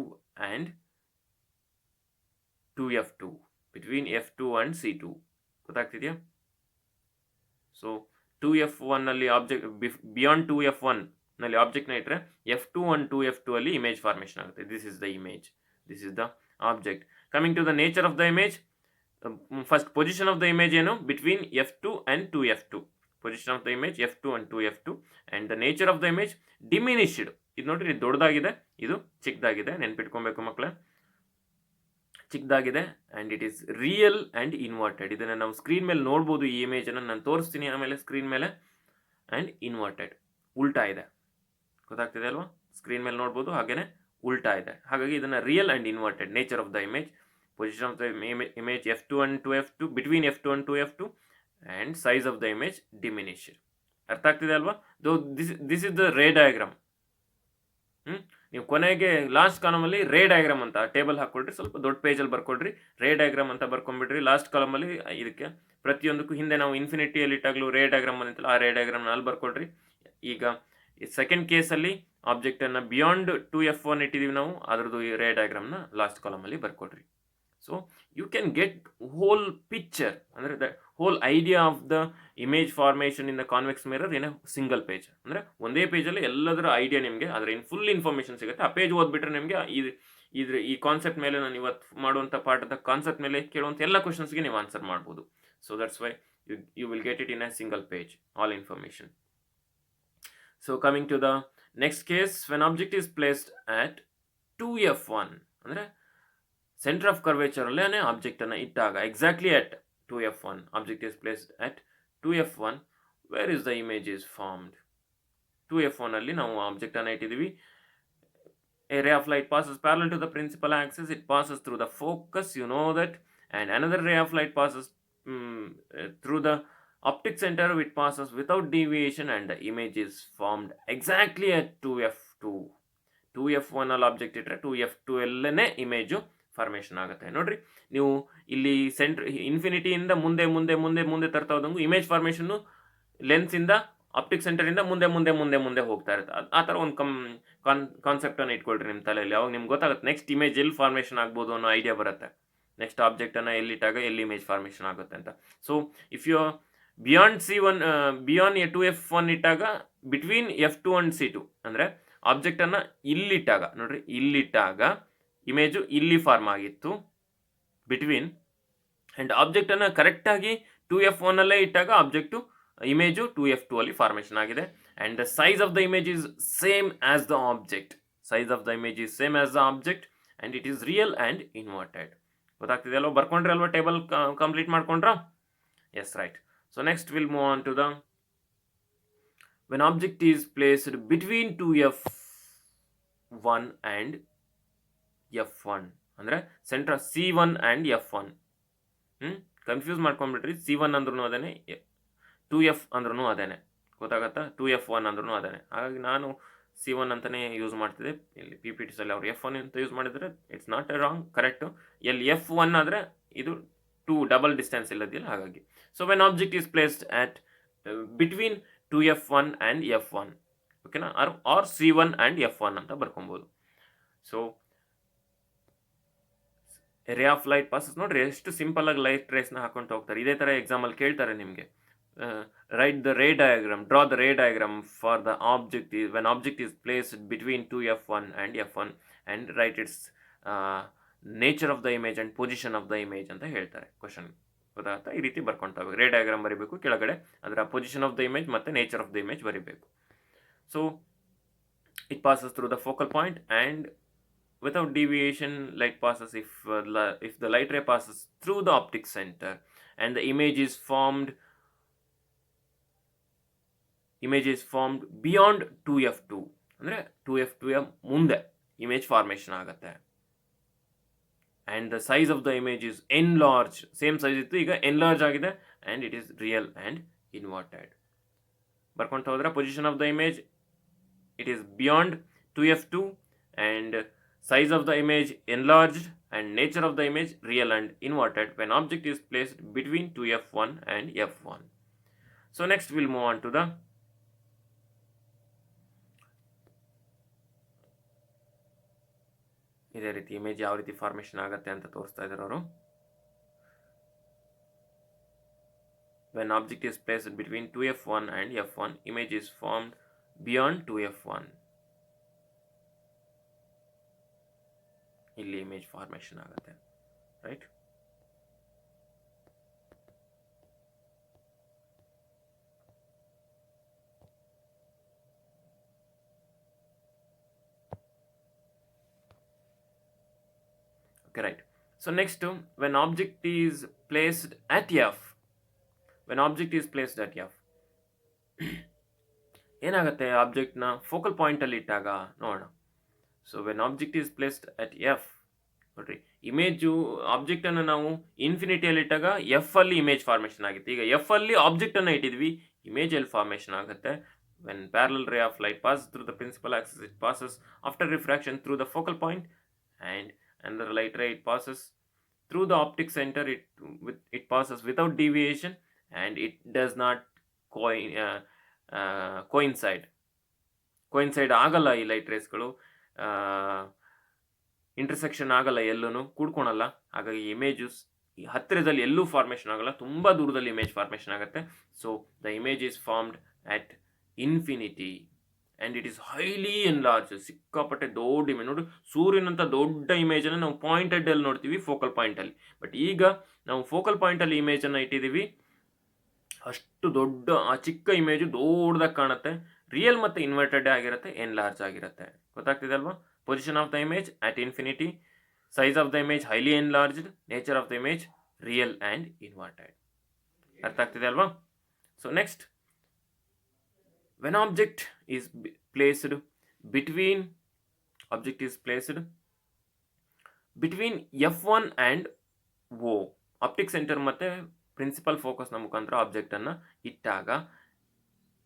and 2F2, between F2 and C2. ಗೊತ್ತಾಗ್ತಿದೆಯಾ? So 2F1 ನಲ್ಲಿ object, beyond 2F1 ನಲ್ಲಿ ಆಬ್ಜೆಕ್ಟ್ನ ಇಟ್ಟರೆ F2 and 2F2 ಅಲ್ಲಿ image formation ಆಗುತ್ತೆ. This is the image, this is the object. Coming to the nature of the image, first position of the image ಏನು? Between F2 and 2F2. Position of the image F2 and 2F2. And the nature of the image diminished. ಇದು ನೋಡ್ರಿ, ಇದು ದೊಡ್ಡದಾಗಿದೆ, ಇದು ಚಿಕ್ಕದಾಗಿದೆ, ನೆನ್ಪಿಟ್ಕೊಬೇಕು ಮಕ್ಕಳೇ, ಚಿಕ್ಕದಾಗಿದೆ. And it is real and inverted. ಇದನ್ನು ನಾವು ಸ್ಕ್ರೀನ್ ಮೇಲೆ ನೋಡ್ಬೋದು, ಈ ಇಮೇಜನ್ನು ನಾನು ತೋರಿಸ್ತೀನಿ ಆಮೇಲೆ ಸ್ಕ್ರೀನ್ ಮೇಲೆ. ಆ್ಯಂಡ್ ಇನ್ವರ್ಟೆಡ್, ಉಲ್ಟಾ ಇದೆ, ಗೊತ್ತಾಗ್ತಿದೆ ಅಲ್ವಾ? ಸ್ಕ್ರೀನ್ ಮೇಲೆ ನೋಡ್ಬೋದು, ಹಾಗೇನೆ ಉಲ್ಟಾ ಇದೆ. ಹಾಗಾಗಿ ಇದನ್ನು real and inverted, nature of the image, position of the image F2 and 2F2, between F2 and 2F2, and size of the image diminished. ಅರ್ಥ ಆಗ್ತಿದೆ ಅಲ್ವಾ? This is the ray diagram. ನೀವು ಕೊನೆಗೆ ಲಾಸ್ಟ್ ಕಾಲಮಲ್ಲಿ ರೇ ಡಯಾಗ್ರಾಮ್ ಅಂತ table ಹಾಕ್ಕೊಳ್ರಿ, ಸ್ವಲ್ಪ ದೊಡ್ಡ ಪೇಜಲ್ಲಿ ಬರ್ಕೊಳ್ರಿ, ray diagram ಅಂತ ಬರ್ಕೊಂಡ್ಬಿಡ್ರಿ. Last ಕಾಲಮಲ್ಲಿ ಇದಕ್ಕೆ ಪ್ರತಿಯೊಂದಕ್ಕೂ ಹಿಂದೆ ನಾವು ಇನ್ಫಿನಿಟಿಯಲ್ಲಿ ಇಟ್ಟಾಗಲೂ ರೇ ಡಯಾಗ್ರಾಮ್ ಬಂದಿತ್ತಲ್ಲ, ಆ ರೇ ಡಯಾಗ್ರಾಮ್ನ ಅಲ್ಲಿ ಬರ್ಕೊಳ್ರಿ. ಈಗ ಸೆಕೆಂಡ್ ಕೇಸಲ್ಲಿ ಆಬ್ಜೆಕ್ಟನ್ನು ಬಿಯಾಂಡ್ 2F1 ಇಟ್ಟಿದ್ದೀವಿ ನಾವು, ಅದರದ್ದು ಈ ರೇ ಡಯಾಗ್ರಾಮ್ನ ಲಾಸ್ಟ್ ಕಾಲಮಲ್ಲಿ ಬರ್ಕೊಳ್ರಿ. So you can get whole picture, ಅಂದರೆ the whole idea of the image formation in the convex mirror in a single page. ಅಂದರೆ ಒಂದೇ ಪೇಜಲ್ಲಿ ಎಲ್ಲದರ ಐಡಿಯಾ ನಿಮಗೆ, ಅದರ ಫುಲ್ ಇನ್ಫಾರ್ಮೇಷನ್ ಸಿಗುತ್ತೆ. ಆ ಪೇಜ್ ಓದ್ಬಿಟ್ರೆ ನಿಮಗೆ ಈ ಕಾನ್ಸೆಪ್ಟ್ ಮೇಲೆ, ನಾನು ಇವತ್ತು ಮಾಡುವಂಥ ಪಾಠದ ಕಾನ್ಸೆಪ್ಟ್ ಮೇಲೆ ಕೇಳುವಂಥ ಎಲ್ಲ ಕ್ವಶನ್ಸ್ಗೆ ನೀವು ಆನ್ಸರ್ ಮಾಡ್ಬೋದು. So that's why you will get it in a single page, all information. So coming to the next case, when object is placed at 2F1, ಅಂದರೆ ಸೆಂಟರ್ ಆಫ್ ಕರ್ವೇಚರ್ ಅಲ್ಲೇ ಆಬ್ಜೆಕ್ಟ್ ಅನ್ನು ಇಟ್ಟಾಗ, exactly at 2F1, object is placed at 2F1, where is the image is formed? 2F1 ಅಲ್ಲಿ ನಾವು object ಅನ್ನು ಇಟ್ಟಿದ್ದೀವಿ. A ray of light passes parallel to the principal axis, it passes through the focus, you know that, and another ray of light passes through the optic center, it passes without deviation, and the image is formed exactly at 2F2. 2F1 ಅಲ್ಲಿ object ಇಟ್ಟರೆ 2F2 ಅಲ್ಲೇ image formation ಆಗುತ್ತೆ. ನೋಡ್ರಿ, ನೀವು ಇಲ್ಲಿ ಇನ್ಫಿನಿಟಿಯಿಂದ ಮುಂದೆ ತರ್ತಾ ಹೋದಂಗೂ image formation ಲೆನ್ಸಿಂದ optic ಸೆಂಟರಿಂದ ಮುಂದೆ ಹೋಗ್ತಾ ಇರುತ್ತೆ. ಆ ಥರ ಒಂದು ಕಾನ್ಸೆಪ್ಟನ್ನು ಇಟ್ಕೊಳ್ರಿ ನಿಮ್ಮ ತಲೆಯಲ್ಲಿ. ಅವಾಗ ನಿಮ್ಗೆ ಗೊತ್ತಾಗುತ್ತೆ ನೆಕ್ಸ್ಟ್ ಇಮೇಜ್ ಎಲ್ಲಿ ಫಾರ್ಮೇಷನ್ ಆಗ್ಬೋದು ಅನ್ನೋ ಐಡಿಯಾ ಬರುತ್ತೆ. ನೆಕ್ಸ್ಟ್ ಆಬ್ಜೆಕ್ಟನ್ನು ಎಲ್ಲಿಟ್ಟಾಗ ಎಲ್ಲಿ ಇಮೇಜ್ ಫಾರ್ಮೇಷನ್ ಆಗುತ್ತೆ ಅಂತ. So if you beyond beyond 2F1 ಇಟ್ಟಾಗ ಬಿಟ್ವೀನ್ F2 and C2, ಅಂದರೆ ಆಬ್ಜೆಕ್ಟನ್ನು ಇಲ್ಲಿಟ್ಟಾಗ, ನೋಡ್ರಿ ಇಲ್ಲಿಟ್ಟಾಗ ಇಮೇಜು ಇಲ್ಲಿ ಫಾರ್ಮ್ ಆಗಿತ್ತು. ಬಿಟ್ವೀನ್ ಆ್ಯಂಡ್ ಆಬ್ಜೆಕ್ಟನ್ನು ಕರೆಕ್ಟಾಗಿ 2F1 ಅಲ್ಲೇ ಇಟ್ಟಾಗ ಆಬ್ಜೆಕ್ಟು ಇಮೇಜು 2F2 ಅಲ್ಲಿ ಫಾರ್ಮೇಷನ್ ಆಗಿದೆ. And the size of the image is same as the object. Size of the image is same as the object and it is real and inverted. ಗೊತ್ತಾಗ್ತಿದೆ ಅಲ್ವಾ? ಬರ್ಕೊಂಡ್ರೆ ಅಲ್ವಾ table complete ಮಾಡ್ಕೊಂಡ್ರಾ? Yes, right. So next will move on to the when object is placed between 2F1 and F1 ಅಂದರೆ centre C1 and F1. Confuse ಮಾಡ್ಕೊಂಡ್ಬಿಟ್ರಿ. C1 ಅಂದ್ರೂ ಅದೇನೆ, 2F ಅಂದ್ರೂ ಅದೇನೆ. ಗೊತ್ತಾಗತ್ತಾ? 2F1 ಅಂದ್ರೂ ಅದೇನೆ. ಹಾಗಾಗಿ ನಾನು C1 ಅಂತಲೇ ಯೂಸ್ ಮಾಡ್ತಿದ್ದೆ. ಇಲ್ಲಿ PPTಸಲ್ಲಿ ಅವ್ರು F1 ಅಂತ ಯೂಸ್ ಮಾಡಿದರೆ it's not a wrong, correct. ಎಲ್ಲಿ F1 ಆದರೆ ಇದು 2 ಡಬಲ್ ಡಿಸ್ಟೆನ್ಸ್ ಇಲ್ಲದಿಲ್ಲ, ಹಾಗಾಗಿ. So when object is placed at between 2F1 and F1, ಓಕೆನಾ? ಆರ್ C1 ಆ್ಯಂಡ್ F1 ಅಂತ ಬರ್ಕೊಬೋದು. ಸೊ ರೇ ಆಫ್ ಲೈಟ್ ಪಾಸಸ್ ನೋಡ್ರಿ ಎಷ್ಟು ಸಿಂಪಲ್ ಆಗಿ ಲೈಟ್ ರೇಸ್ನ ಹಾಕೊಂತ ಹೋಗ್ತಾರೆ. ಇದೇ ಥರ ಎಕ್ಸಾಮಲ್ಲಿ ಕೇಳ್ತಾರೆ ನಿಮಗೆ, right the ray diagram, draw the ray diagram for the object when object is placed between 2F1 and F1 and right it's nature of the image and position of the image ಅಂತ ಹೇಳ್ತಾರೆ question. ಗೊತ್ತಾಗ್ತಾ? ಈ ರೀತಿ ಬರ್ಕೊಳ್ತಾ ಹೋಗ್ಬೇಕು. Ray diagram ಬರೀಬೇಕು, ಕೆಳಗಡೆ ಅದರ position of the image ಮತ್ತು ನೇಚರ್ ಆಫ್ ದ ಇಮೇಜ್ ಬರೀಬೇಕು. So it passes through the focal point and without deviation light passes if the light ray passes through the optic center and the image is formed beyond 2F2 ಅಂದರೆ 2F2 ಮುಂದೆ image formation ಆಗುತ್ತೆ. and the size of the image is enlarged, same size ಇತ್ತು, ಈಗ enlarge ಆಗಿದೆ, and it is real and inverted. ಬರ್ಕೊಂತ ಹೋದ್ರೆ position of the image it is beyond 2F2 and size of the image enlarged and nature of the image real and inverted when object is placed between 2F1 and F1. So next we'll move on to the ಇದೇ ರೀತಿ image ಯಾವ ರೀತಿ formation ಆಗುತ್ತೆ ಅಂತ ತೋರಿಸ್ತಾ ಇದ್ದಾರೆ ಅವರು. when object is placed between 2F1 and F1 image is formed beyond 2F1. ಇಲ್ಲಿ ಇಮೇಜ್ ಫಾರ್ಮೇಷನ್ ಆಗುತ್ತೆ, right? Okay, right. So next when object is placed at F, ಏನಾಗುತ್ತೆ ಆಬ್ಜೆಕ್ಟ್ನ ಫೋಕಲ್ ಪಾಯಿಂಟಲ್ಲಿ ಇಟ್ಟಾಗ ನೋಡೋಣ. So when object is placed at F, ನೋಡ್ರಿ image ಆಬ್ಜೆಕ್ಟನ್ನು ನಾವು ಇನ್ಫಿನಿಟಿಯಲ್ಲಿ ಇಟ್ಟಾಗ F ಅಲ್ಲಿ image formation ಆಗಿತ್ತು. ಈಗ F ಅಲ್ಲಿ ಆಬ್ಜೆಕ್ಟನ್ನು ಇಟ್ಟಿದ್ವಿ, ಇಮೇಜ್ ಎಲ್ಲಿ ಫಾರ್ಮೇಷನ್ ಆಗುತ್ತೆ? When parallel ray of light pass through the principal axis it passes after refraction through the focal point and another light ray it passes through the optic center, it passes without deviation and it does not coincide ಆಗಲ್ಲ. ಈ light ರೇಸ್ಗಳು intersection ಆಗಲ್ಲ, ಎಲ್ಲೂ ಕೂಡ್ಕೊಳಲ್ಲ. ಹಾಗಾಗಿ images ಹತ್ತಿರದಲ್ಲಿ ಎಲ್ಲೂ formation ಆಗಲ್ಲ, ತುಂಬ ದೂರದಲ್ಲಿ ಇಮೇಜ್ ಫಾರ್ಮೇಷನ್ ಆಗುತ್ತೆ. So the image is formed at infinity and it is highly enlarge. ಸಿಕ್ಕಾಪಟ್ಟೆ ದೊಡ್ಡ ಇಮೇಜ್. ನೋಡಿ, ಸೂರ್ಯನಂಥ ದೊಡ್ಡ ಇಮೇಜನ್ನು ನಾವು ಪಾಯಿಂಟೆಡ್ ಅಲ್ಲಿ ನೋಡ್ತೀವಿ, ಫೋಕಲ್ ಪಾಯಿಂಟಲ್ಲಿ. ಬಟ್ ಈಗ ನಾವು ಫೋಕಲ್ ಪಾಯಿಂಟಲ್ಲಿ ಇಮೇಜನ್ನು ಇಟ್ಟಿದ್ದೀವಿ, ಅಷ್ಟು ದೊಡ್ಡ ಆ ಚಿಕ್ಕ ಇಮೇಜು ದೊಡ್ಡದಾಗಿ ಕಾಣುತ್ತೆ. ರಿಯಲ್ ಮತ್ತು ಇನ್ವರ್ಟೆಡ್ ಆಗಿರುತ್ತೆ, ಎನ್ಲಾರ್ಜ್ ಆಗಿರುತ್ತೆ. ಗೊತ್ತಾಗ್ತಿದೆ ಅಲ್ವಾ? Position of the image at infinity, size of the image highly enlarged, nature of the image real and inverted. ಅರ್ಥ ಆಗ್ತಿದೆ ಅಲ್ವಾ? So next, when object is placed between F1 and O, optic centre ಮತ್ತು principal ಫೋಕಸ್ನ ಮುಖಾಂತರ ಆಬ್ಜೆಕ್ಟನ್ನು ಇಟ್ಟಾಗ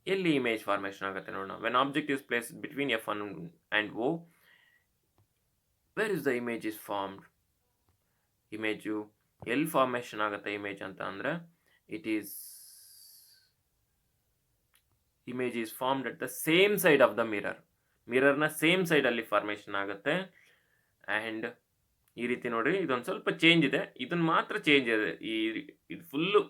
ಎಲ್ಲಿ image formation ಆಗುತ್ತೆ ನೋಡೋಣ. When object is placed between F1 and O, wear is the image is formed? Image ಎಲ್ಲಿ ಫಾರ್ಮೇಷನ್ ಆಗುತ್ತೆ image ಅಂತ ಅಂದರೆ, image is formed at the same side of the ಮಿರರ್ನ ಸೇಮ್ ಸೈಡಲ್ಲಿ ಫಾರ್ಮೇಷನ್ ಆಗುತ್ತೆ. ಆ್ಯಂಡ್ ಈ ರೀತಿ ನೋಡ್ರಿ, ಇದೊಂದು ಸ್ವಲ್ಪ ಚೇಂಜ್ ಇದೆ, ಇದನ್ನು ಮಾತ್ರ ಚೇಂಜ್ ಇದೆ. ಇದು ಫುಲ್ಲು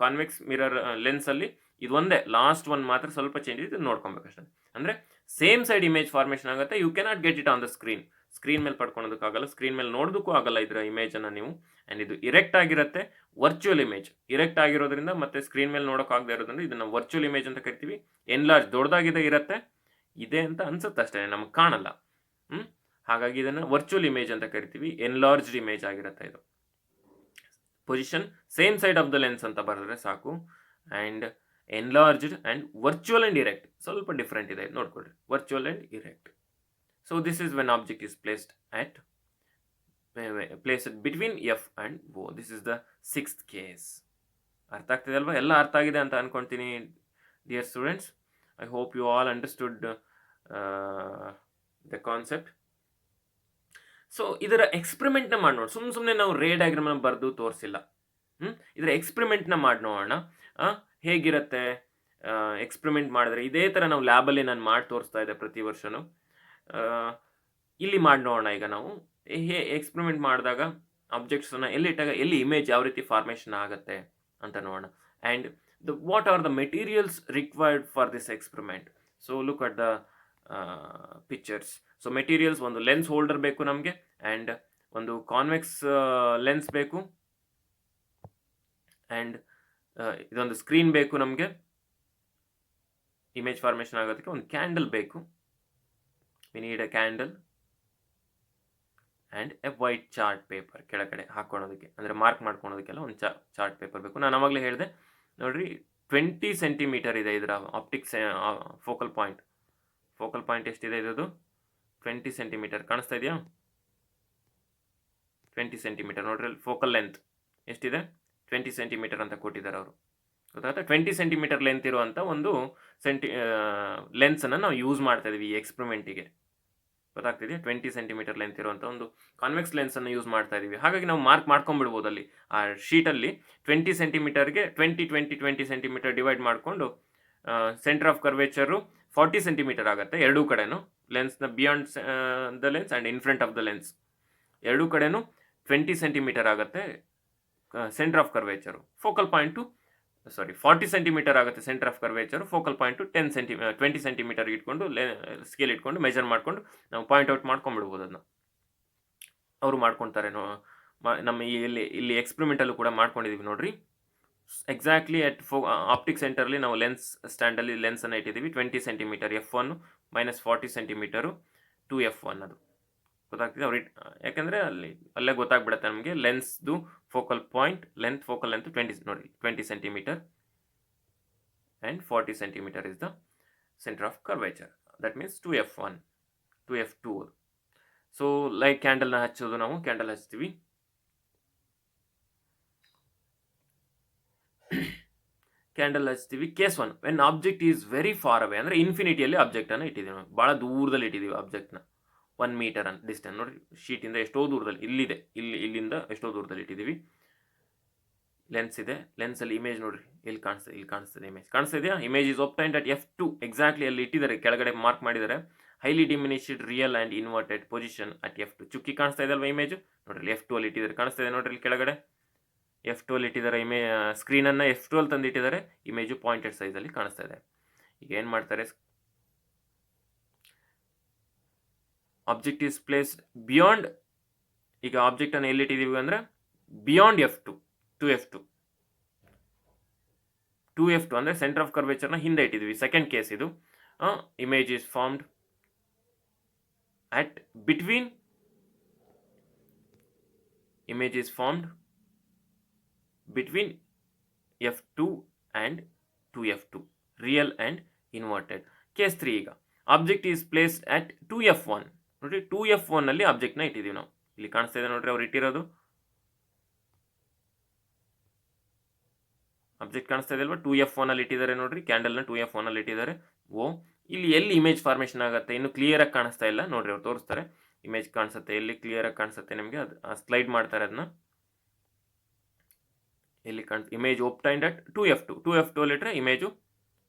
ಕಾನ್ವೆಕ್ಸ್ ಮಿರರ್ ಲೆನ್ಸಲ್ಲಿ ಇದು ಒಂದೇ, ಲಾಸ್ಟ್ ಒನ್ ಮಾತ್ರ ಸ್ವಲ್ಪ ಚೇಂಜ್ ಇದೆ, ನೋಡ್ಕೊಬೇಕಷ್ಟೇ. ಅಂದರೆ ಸೇಮ್ ಸೈಡ್ ಇಮೇಜ್ ಫಾರ್ಮೇಷನ್ ಆಗುತ್ತೆ. You cannot get it on the screen ಮೇಲೆ ಪಡ್ಕೊಳೋದಕ್ಕಾಗಲ್ಲ, ಸ್ಕ್ರೀನ್ ಮೇಲೆ ನೋಡೋದಕ್ಕೂ ಆಗಲ್ಲ ಇದರ ಇಮೇಜನ್ನು ನೀವು. ಆ್ಯಂಡ್ ಇದು ಇರೆಕ್ಟ್ ಆಗಿರುತ್ತೆ, ವರ್ಚುವಲ್ ಇಮೇಜ್ ಇರೆಕ್ಟ್ ಆಗಿರೋದ್ರಿಂದ ಮತ್ತೆ ಸ್ಕ್ರೀನ್ ಮೇಲೆ ನೋಡೋಕ್ಕಾಗದೇ ಇರೋದ್ರಿಂದ ಇದನ್ನು ವರ್ಚುವಲ್ ಇಮೇಜ್ ಅಂತ ಕರಿತೀವಿ. ಎನ್ಲಾರ್ಜ್ ದೊಡ್ಡದಾಗಿದೆ ಇರುತ್ತೆ, ಇದೆ ಅಂತ ಅನ್ಸುತ್ತೆ ಅಷ್ಟೇ, ನಮಗೆ ಕಾಣಲ್ಲ. ಹಾಗಾಗಿ ಇದನ್ನು ವರ್ಚುವಲ್ ಇಮೇಜ್ ಅಂತ ಕರಿತೀವಿ. ಎನ್ಲಾರ್ಜ್ಡ್ ಇಮೇಜ್ ಆಗಿರುತ್ತೆ ಇದು. Position same side of the lens ಅಂತ ಬರೆದ್ರೆ ಸಾಕು. And enlarged and virtual and erect ಸ್ವಲ್ಪ ಡಿಫ್ರೆಂಟ್ ಇದೆ, ನೋಡ್ಕೊಳ್ರಿ. Virtual and erect. So this is when object is placed between F and O. This is the 6th case. ಅರ್ಥ ಆಗ್ತಿದೆ ಅಲ್ವಾ? ಎಲ್ಲ ಅರ್ಥ ಆಗಿದೆ ಅಂತ ಅನ್ಕೊಳ್ತೀನಿ dear students. I hope you all understood the concept. So ಇದರ ಎಕ್ಸ್ಪೆರಿಮೆಂಟ್ನ ಮಾಡಿ ನೋಡಿ. ಸುಮ್ಮನೆ ನಾವು ರೇ ಡಯಾಗ್ರಾಮ್ನ ಬರೆದು ತೋರಿಸಿಲ್ಲ. ಇದರ ಎಕ್ಸ್ಪೆರಿಮೆಂಟ್ನ ಮಾಡಿ ನೋಡೋಣ ಹೇಗಿರುತ್ತೆ. ಎಕ್ಸ್ಪೆರಿಮೆಂಟ್ ಮಾಡಿದ್ರೆ ಇದೇ ಥರ ನಾವು ಲ್ಯಾಬಲ್ಲಿ ನಾನು ಮಾಡಿ ತೋರಿಸ್ತಾ ಇದ್ದೆ ಪ್ರತಿ ವರ್ಷವೂ. ಇಲ್ಲಿ ಮಾಡಿ ನೋಡೋಣ. ಈಗ ನಾವು ಎಕ್ಸ್ಪೆರಿಮೆಂಟ್ ಮಾಡಿದಾಗ ಆಬ್ಜೆಕ್ಟ್ಸನ್ನು ಎಲ್ಲಿಟ್ಟಾಗ ಎಲ್ಲಿ ಇಮೇಜ್ ಯಾವ ರೀತಿ ಫಾರ್ಮೇಷನ್ ಆಗುತ್ತೆ ಅಂತ ನೋಡೋಣ. And what are the materials required for this experiment. So look at the pictures. So materials, ಒಂದು ಲೆನ್ಸ್ ಹೋಲ್ಡರ್ ಬೇಕು ನಮಗೆ, ಆ್ಯಂಡ್ ಒಂದು ಕಾನ್ವೆಕ್ಸ್ ಲೆನ್ಸ್ ಬೇಕು, ಆ್ಯಂಡ್ ಇದೊಂದು ಸ್ಕ್ರೀನ್ ಬೇಕು ನಮಗೆ. ಇಮೇಜ್ ಫಾರ್ಮೇಷನ್ ಆಗೋದಕ್ಕೆ ಒಂದು ಕ್ಯಾಂಡಲ್ ಬೇಕು. We need A candle and A white chart paper ಕೆಳಗಡೆ ಹಾಕ್ಕೊಳೋದಕ್ಕೆ, ಅಂದರೆ ಮಾರ್ಕ್ ಮಾಡ್ಕೊಳೋದಕ್ಕೆಲ್ಲ ಒಂದು ಚಾರ್ಟ್ ಪೇಪರ್ ಬೇಕು. ನಾನು ಅವಾಗಲೇ ಹೇಳಿದೆ ನೋಡಿರಿ, 20 ಸೆಂಟಿಮೀಟರ್ ಇದೆ ಇದರ optics focal point. Focal point ಎಷ್ಟಿದೆ ಇರೋದು? 20 ಸೆಂಟಿಮೀಟರ್. ಕಾಣಿಸ್ತಾ ಇದೆಯಾ? 20 ಸೆಂಟಿಮೀಟರ್ ನೋಡ್ರಿ. ಫೋಕಲ್ ಲೆಂತ್ ಎಷ್ಟಿದೆ? 20 ಸೆಂಟಿಮೀಟರ್ ಅಂತ ಕೊಟ್ಟಿದ್ದಾರೆ ಅವರು. ಗೊತ್ತಾಗುತ್ತೆ? 20 ಸೆಂಟಿಮೀಟರ್ ಲೆಂತ್ ಇರುವಂಥ ಒಂದು ಲೆನ್ಸನ್ನು ನಾವು ಯೂಸ್ ಮಾಡ್ತಾ ಇದೀವಿ ಈ ಎಕ್ಸ್ಪೆರಿಮೆಂಟಿಗೆ. ಗೊತ್ತಾಗ್ತಿದೆಯಾ? 20 ಸೆಂಟಿಮೀಟರ್ ಲೆಂತ್ ಇರುವಂಥ ಒಂದು ಕಾನ್ವೆಕ್ಸ್ ಲೆನ್ಸನ್ನು ಯೂಸ್ ಮಾಡ್ತಾ ಇದ್ದೀವಿ. ಹಾಗಾಗಿ ನಾವು ಮಾರ್ಕ್ ಮಾಡ್ಕೊಂಡ್ಬಿಡ್ಬೋದು ಅಲ್ಲಿ ಆ ಶೀಟಲ್ಲಿ. 20 ಸೆಂಟಿಮೀಟರ್ಗೆ 20 ಸೆಂಟಿಮೀಟರ್ ಡಿವೈಡ್ ಮಾಡಿಕೊಂಡು ಸೆಂಟರ್ ಆಫ್ ಕರ್ವೇಚರು 40 ಸೆಂಟಿಮೀಟರ್ ಆಗುತ್ತೆ ಎರಡೂ ಕಡೆನೂ. ಲೆನ್ಸ್ನ beyond the lens and in front of the lens ಎರಡೂ ಕಡೆನೂ 20 ಸೆಂಟಿಮೀಟರ್ ಆಗುತ್ತೆ centre of curvature. Focal point 40 centimetre ಆಗುತ್ತೆ centre of curvature. Focal point 20 centimetre ಇಟ್ಕೊಂಡು ಸ್ಕೇಲ್ ಇಟ್ಕೊಂಡು ಮೆಜರ್ ಮಾಡಿಕೊಂಡು ನಾವು ಪಾಯಿಂಟ್ ಔಟ್ ಮಾಡ್ಕೊಂಡ್ಬಿಡ್ಬೋದು. ಅದನ್ನ ಅವರು ಮಾಡ್ಕೊತಾರೆ. ನಮ್ಮ ಇಲ್ಲಿ ಎಕ್ಸ್ಪೆರಿಮೆಂಟಲ್ಲೂ ಕೂಡ ಮಾಡ್ಕೊಂಡಿದ್ದೀವಿ ನೋಡ್ರಿ. ಎಕ್ಸಾಕ್ಟ್ಲಿ ಅಟ್ ಆಪ್ಟಿಕ್ ಸೆಂಟರ್ಲಿ ನಾವು ಲೆನ್ಸ್ ಸ್ಟ್ಯಾಂಡಲ್ಲಿ ಲೆನ್ಸನ್ನು ಇಟ್ಟಿದ್ದೀವಿ. 20 centimetre F1 minus 40 centimetre 2F1. ಅದು ಗೊತ್ತಾಗ್ತಿದೆ ಅವ್ರಿಗೆ, ಯಾಕೆಂದರೆ ಅಲ್ಲೇ ಗೊತ್ತಾಗ್ಬಿಡುತ್ತೆ ನಮಗೆ ಲೆನ್ಸ್ದು focal point focal length 20 centimetre and 40 centimetre is the centre of curvature. That means 2F1 2F2. So like ಕ್ಯಾಂಡಲ್ನ ಹಚ್ಚೋದು, ನಾವು ಕ್ಯಾಂಡಲ್ ಹಚ್ತೀವಿ. ಕ್ಯಾಂಡಲ್ ಹಚ್ತೀವಿ. Case 1, when object is very far away, ಅಂದರೆ ಇನ್ಫಿನಿಟಿಯಲ್ಲಿ ಆಬ್ಜೆಕ್ಟನ್ನು ಇಟ್ಟಿದ್ದೀವಿ ನಾವು, ಭಾಳ ದೂರದಲ್ಲಿ ಇಟ್ಟಿದ್ದೀವಿ ಆಬ್ಜೆಕ್ಟ್ನ. 1 ಮೀಟರ್ ಅಂತ ಡಿಸ್ಟೆನ್ಸ್ ನೋಡಿರಿ, ಶೀಟಿಂದ ಎಷ್ಟೋ ದೂರದಲ್ಲಿ, ಇಲ್ಲಿದೆ, ಇಲ್ಲಿಂದ ಎಷ್ಟೋ ದೂರದಲ್ಲಿ ಇಟ್ಟಿದ್ದೀವಿ. ಲೆನ್ಸ್ ಇದೆ, ಲೆನ್ಸಲ್ಲಿ ಇಮೇಜ್ ನೋಡಿರಿ, ಇಲ್ಲಿ ಕಾಣಿಸ್ತದೆ ಇಮೇಜ್. ಕಾಣಿಸ್ತಾ ಇದೆಯಾ? Image is obtained at F2. Exactly ಅಲ್ಲಿ ಇಟ್ಟಿದ್ದಾರೆ, ಕೆಳಗಡೆ ಮಾರ್ಕ್ ಮಾಡಿದ್ದಾರೆ. Highly diminished real and inverted position at F2. ಚುಕ್ಕಿ ಕಾಣಿಸ್ತಾ ಇದೆ ಅಲ್ವಾ ಇಮೇಜು? ನೋಡಿರಿ F2 ಅಲ್ಲಿ ಇಟ್ಟಿದ್ದಾರೆ. ಕಾಣಿಸ್ತಾ ಇದೆ ನೋಡಿರಿ, ಇಲ್ಲಿ ಕೆಳಗಡೆ F2 ಅಲ್ಲಿ ಇಟ್ಟಿದ್ದಾರೆ. ಸ್ಕ್ರೀನನ್ನು F2 ಅಲ್ಲಿ ತಂದು ಇಟ್ಟಿದ್ದಾರೆ. ಇಮೇಜು ಪಾಯಿಂಟೆಡ್ ಸೈಜಲ್ಲಿ ಕಾಣಿಸ್ತಾ ಇದೆ. ಈಗ ಏನು ಮಾಡ್ತಾರೆ, ಆಬ್ಜೆಕ್ಟ್ ಈಸ್ ಪ್ಲೇಸ್ಡ್ ಬಿಯಾಂಡ್. ಈಗ ಆಬ್ಜೆಕ್ಟನ್ನು ಎಲ್ಲಿಟ್ಟಿದ್ದೀವಿ ಅಂದರೆ ಬಿಯಾಂಡ್ F2 2F2 ಅಂದರೆ ಸೆಂಟರ್ ಆಫ್ ಕರ್ವೇಚರ್ನ ಹಿಂದೆ ಇಟ್ಟಿದ್ದೀವಿ. ಸೆಕೆಂಡ್ ಕೇಸ್ ಇದು. Image is formed at between F2 and 2F2, real and inverted. Case 3, ಈಗ object is placed at 2F1. ನೋಡಿರಿ, 2F1 ಅಲ್ಲಿ ಆಬ್ಜೆಕ್ಟ್ನ ಇಟ್ಟಿದ್ದೀವಿ ನಾವು. ಇಲ್ಲಿ ಕಾಣಿಸ್ತಾ ಇದೆ ನೋಡ್ರಿ, ಅವ್ರು ಇಟ್ಟಿರೋದು ಆಬ್ಜೆಕ್ಟ್ ಕಾಣಿಸ್ತಾ ಇದೆ ಅಲ್ವಾ? 2F1 ಅಲ್ಲಿ ಇಟ್ಟಿದ್ದಾರೆ ನೋಡ್ರಿ, ಕ್ಯಾಂಡಲ್ನ 2F1 ಅಲ್ಲಿ ಇಟ್ಟಿದ್ದಾರೆ. ಇಲ್ಲಿ ಎಲ್ಲಿ ಇಮೇಜ್ ಫಾರ್ಮೇಷನ್ ಆಗುತ್ತೆ ಇನ್ನು ಕ್ಲಿಯರಾಗಿ ಕಾಣಿಸ್ತಾ ಇಲ್ಲ ನೋಡ್ರಿ, ಅವ್ರು ತೋರಿಸ್ತಾರೆ. ಇಮೇಜ್ ಕಾಣಿಸುತ್ತೆ, ಎಲ್ಲಿ ಕ್ಲಿಯರಾಗಿ ಕಾಣಿಸುತ್ತೆ ನಿಮಗೆ, ಅದು ಸ್ಲೈಡ್ ಮಾಡ್ತಾರೆ ಅದನ್ನ. ಎಲ್ಲಿ ಇಮೇಜ್ ಒಬ್ಟೈನ್ಡ್ ಅಟ್ 2F2 ಅಲ್ಲಿ ಇಟ್ಟರೆ ಇಮೇಜು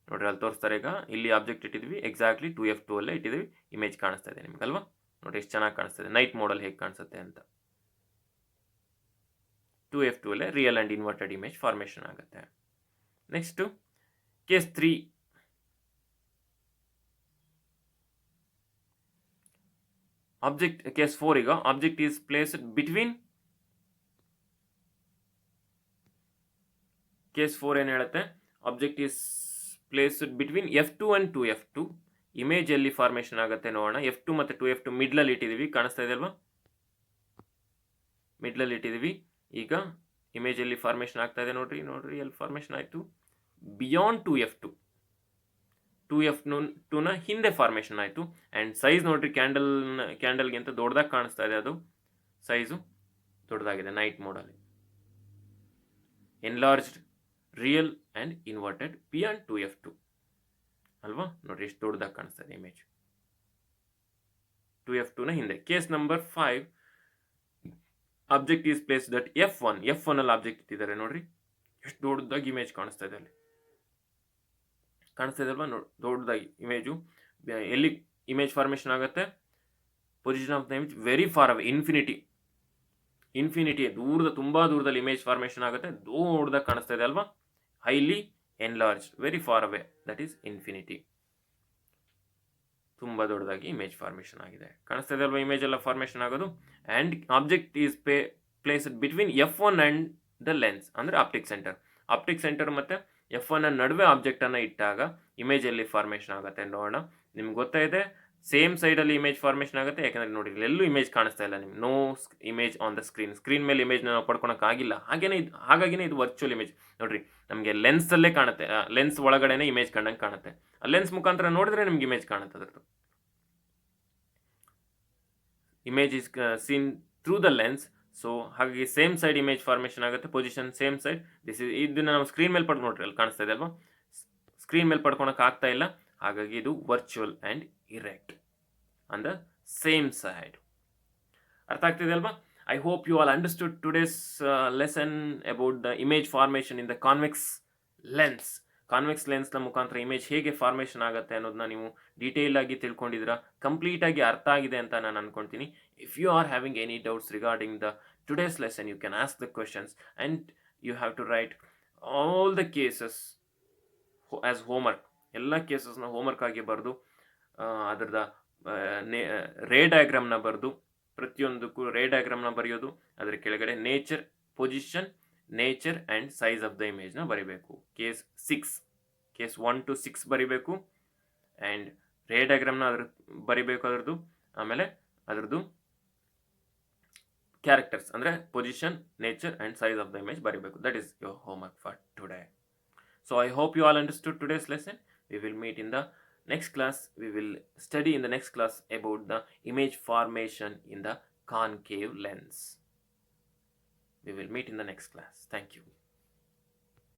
ನೋಡ್ರಿ, ಅಲ್ಲಿ ತೋರಿಸ್ತಾರೆ. ಈಗ ಇಲ್ಲಿ ಆಬ್ಜೆಕ್ಟ್ ಇಟ್ಟಿದ್ವಿ, ಎಕ್ಸಾಕ್ಟ್ಲಿ 2F2 ಅಲ್ಲೇ ಇಟ್ಟಿದ್ವಿ. ಇಮೇಜ್ ಕಾಣಿಸ್ತಾ ಇದೆ ನಿಮ್ಗೆ ಅಲ್ವಾ? ನೋಡ್ರಿ ಎಷ್ಟು ಚೆನ್ನಾಗಿ ಕಾಣಿಸ್ತಾ ಇದೆ. ನೈಟ್ ಮೋಡಲ್ ಹೇಗೆ ಕಾಣಿಸುತ್ತೆ ಅಂತ. 2F2 ಅಲ್ಲೇ real and inverted image formation ಆಗುತ್ತೆ. Next case 3. ಕೇಸ್ 4, ಈಗ object is placed between case 4 ಏನು ಹೇಳುತ್ತೆ, object is placed between F2 and 2F2. Image ಎಲ್ಲಿ ಫಾರ್ಮೇಷನ್ ಆಗುತ್ತೆ ನೋಡೋಣ. F2 ಮತ್ತು 2F2 ಮಿಡ್ಲಲ್ಲಿ ಇಟ್ಟಿದ್ದೀವಿ, ಕಾಣಿಸ್ತಾ ಇದೆ ಅಲ್ವಾ, ಮಿಡ್ಲಲ್ಲಿ ಇಟ್ಟಿದ್ದೀವಿ. ಈಗ ಇಮೇಜ್ ಎಲ್ಲಿ ಫಾರ್ಮೇಷನ್ ಆಗ್ತಾ ಇದೆ ನೋಡ್ರಿ ಎಲ್ಲಿ ಫಾರ್ಮೇಷನ್ ಆಯಿತು, ಬಿಯಾಂಡ್ 2F2ನ ಹಿಂದೆ ಫಾರ್ಮೇಷನ್ ಆಯಿತು. ಆ್ಯಂಡ್ ಸೈಜ್ ನೋಡ್ರಿ, ಕ್ಯಾಂಡಲ್ಗಿಂತ ದೊಡ್ಡದಾಗಿ ಕಾಣಿಸ್ತಾ ಇದೆ, ಅದು ಸೈಜು ದೊಡ್ಡದಾಗಿದೆ ನೈಟ್ ಮೋಡಲ್ಲಿ. Enlarged real and inverted beyond 2F2 ಅಲ್ವಾ, ನೋಡ್ರಿ ಎಷ್ಟು ದೊಡ್ಡದಾಗಿ ಕಾಣಿಸ್ತಾ ಇದೆ ಇಮೇಜ್ 2F2ನ ಹಿಂದೆ. Case number 5, object is place that F1 ಅಲ್ಲಿ ಆಬ್ಜೆಕ್ಟ್ ಇಟ್ಟಿದ್ದಾರೆ ನೋಡ್ರಿ, ಎಷ್ಟು ದೊಡ್ಡದಾಗಿ ಇಮೇಜ್ ಕಾಣಿಸ್ತಾ ಇದೆ, ಅಲ್ಲಿ ಕಾಣಿಸ್ತಾ ಇದೆ ಅಲ್ವಾ, ದೊಡ್ಡದಾಗಿ ಇಮೇಜು. ಎಲ್ಲಿ ಇಮೇಜ್ ಫಾರ್ಮೇಷನ್ ಆಗುತ್ತೆ, position of the image very far away, infinity ದೂರದ, ತುಂಬ ದೂರದಲ್ಲಿ ಇಮೇಜ್ ಫಾರ್ಮೇಷನ್ ಆಗುತ್ತೆ, ದೊಡ್ಡದಾಗಿ ಕಾಣಿಸ್ತಾ ಇದೆ ಅಲ್ವಾ, highly enlarge, very far away, that is infinity, ತುಂಬ ದೊಡ್ಡದಾಗಿ ಇಮೇಜ್ ಫಾರ್ಮೇಷನ್ ಆಗಿದೆ, ಕಾಣಿಸ್ತಾ ಇದೆ ಅಲ್ವಾ ಇಮೇಜ್ ಎಲ್ಲ ಫಾರ್ಮೇಷನ್ ಆಗೋದು. And object is placed between F1 and the lens, ಅಂದರೆ ಆಪ್ಟಿಕ್ ಸೆಂಟರ್ ಮತ್ತು F1 ನಡುವೆ ಆಬ್ಜೆಕ್ಟನ್ನು ಇಟ್ಟಾಗ ಇಮೇಜ್ ಎಲ್ಲಿ ಫಾರ್ಮೇಷನ್ ಆಗುತ್ತೆ ನೋಡೋಣ. ನಿಮ್ಗೆ ಗೊತ್ತಾಯಿದೆ, ಸೇಮ್ ಸೈಡಲ್ಲಿ ಇಮೇಜ್ ಫಾರ್ಮೇಷನ್ ಆಗುತ್ತೆ, ಯಾಕಂದರೆ ನೋಡಿ ಎಲ್ಲೂ ಇಮೇಜ್ ಕಾಣಿಸ್ತಾ ಇಲ್ಲ ನಿಮ್ಗೆ, no image on the screen ಮೇಲೆ ಇಮೇಜ್ನ ನಾವು ಪಡ್ಕೊಳಕ್ಕಾಗಿಲ್ಲ. ಹಾಗಾಗಿನೇ ಇದು ವರ್ಚುವಲ್ ಇಮೇಜ್ ನೋಡ್ರಿ, ನಮಗೆ ಲೆನ್ಸಲ್ಲೇ ಕಾಣುತ್ತೆ, ಲೆನ್ಸ್ ಒಳಗಡೆನೇ ಇಮೇಜ್ ಕಂಡಂಗೆ ಕಾಣುತ್ತೆ, ಆ ಲೆನ್ಸ್ ಮುಖಾಂತರ ನೋಡಿದ್ರೆ ನಿಮ್ಗೆ ಇಮೇಜ್ ಕಾಣುತ್ತೆ, ಅದರದ್ದು image is scene through the lens. So ಹಾಗಾಗಿ ಸೇಮ್ ಸೈಡ್ ಇಮೇಜ್ ಫಾರ್ಮೇಷನ್ ಆಗುತ್ತೆ, ಪೊಸಿಷನ್ ಸೇಮ್ ಸೈಡ್. ಇದನ್ನು ನಾವು ಸ್ಕ್ರೀನ್ ಮೇಲೆ ಪಡ್ಕೊಂಡು ನೋಡ್ರಿ, ಅಲ್ಲಿ ಕಾಣಿಸ್ತಾ ಇದೆ ಅಲ್ವಾ, ಸ್ಕ್ರೀನ್ ಮೇಲೆ ಪಡ್ಕೊಳಕ್ಕೆ ಆಗ್ತಾ ಇಲ್ಲ, ಹಾಗಾಗಿ ಇದು virtual and erect on the same side. ಅರ್ಥ ಆಗ್ತಿದೆ ಅಲ್ವಾ? I hope you all understood today's lesson about the image formation in the convex lens. Convex ಲೆನ್ಸ್ನ ಮುಖಾಂತರ ಇಮೇಜ್ ಹೇಗೆ ಫಾರ್ಮೇಷನ್ ಆಗುತ್ತೆ ಅನ್ನೋದನ್ನ ನೀವು ಡೀಟೇಲ್ ಆಗಿ ತಿಳ್ಕೊಂಡಿದ್ದೀರಾ, ಕಂಪ್ಲೀಟಾಗಿ ಅರ್ಥ ಆಗಿದೆ ಅಂತ ನಾನು ಅನ್ಕೊಳ್ತೀನಿ. If you are having any doubts regarding the today's lesson, you can ask the questions and you have to write all the cases as homework. ಎಲ್ಲ ಕೇಸಸ್ನ ಹೋಮ್ವರ್ಕ್ ಆಗಿ ಬರೆದು ಅದರದ ರೇ ಡಯಾಗ್ರಾಮ್ನ ಬರೆದು, ಪ್ರತಿಯೊಂದಕ್ಕೂ ರೇ ಡಯಾಗ್ರಾಮ್ನ ಬರೆಯೋದು, ಅದರ ಕೆಳಗಡೆ nature, position, nature and size of the ಇಮೇಜ್ನ ಬರಿಬೇಕು. ಕೇಸ್ 1 to 6 ಬರಿಬೇಕು, ಆ್ಯಂಡ್ ರೇ ಡಯಾಗ್ರಾಮ್ನ ಬರಿಬೇಕು ಅದರದ್ದು, ಆಮೇಲೆ ಅದರದ್ದು ಕ್ಯಾರೆಕ್ಟರ್ಸ್ ಅಂದರೆ position, nature and size of the image ಬರಿಬೇಕು. That is your homework for today. So I hope you all understood today's lesson. We will meet in the next class. We will study in the next class about the image formation in the concave lens. We will meet in the next class. Thank you.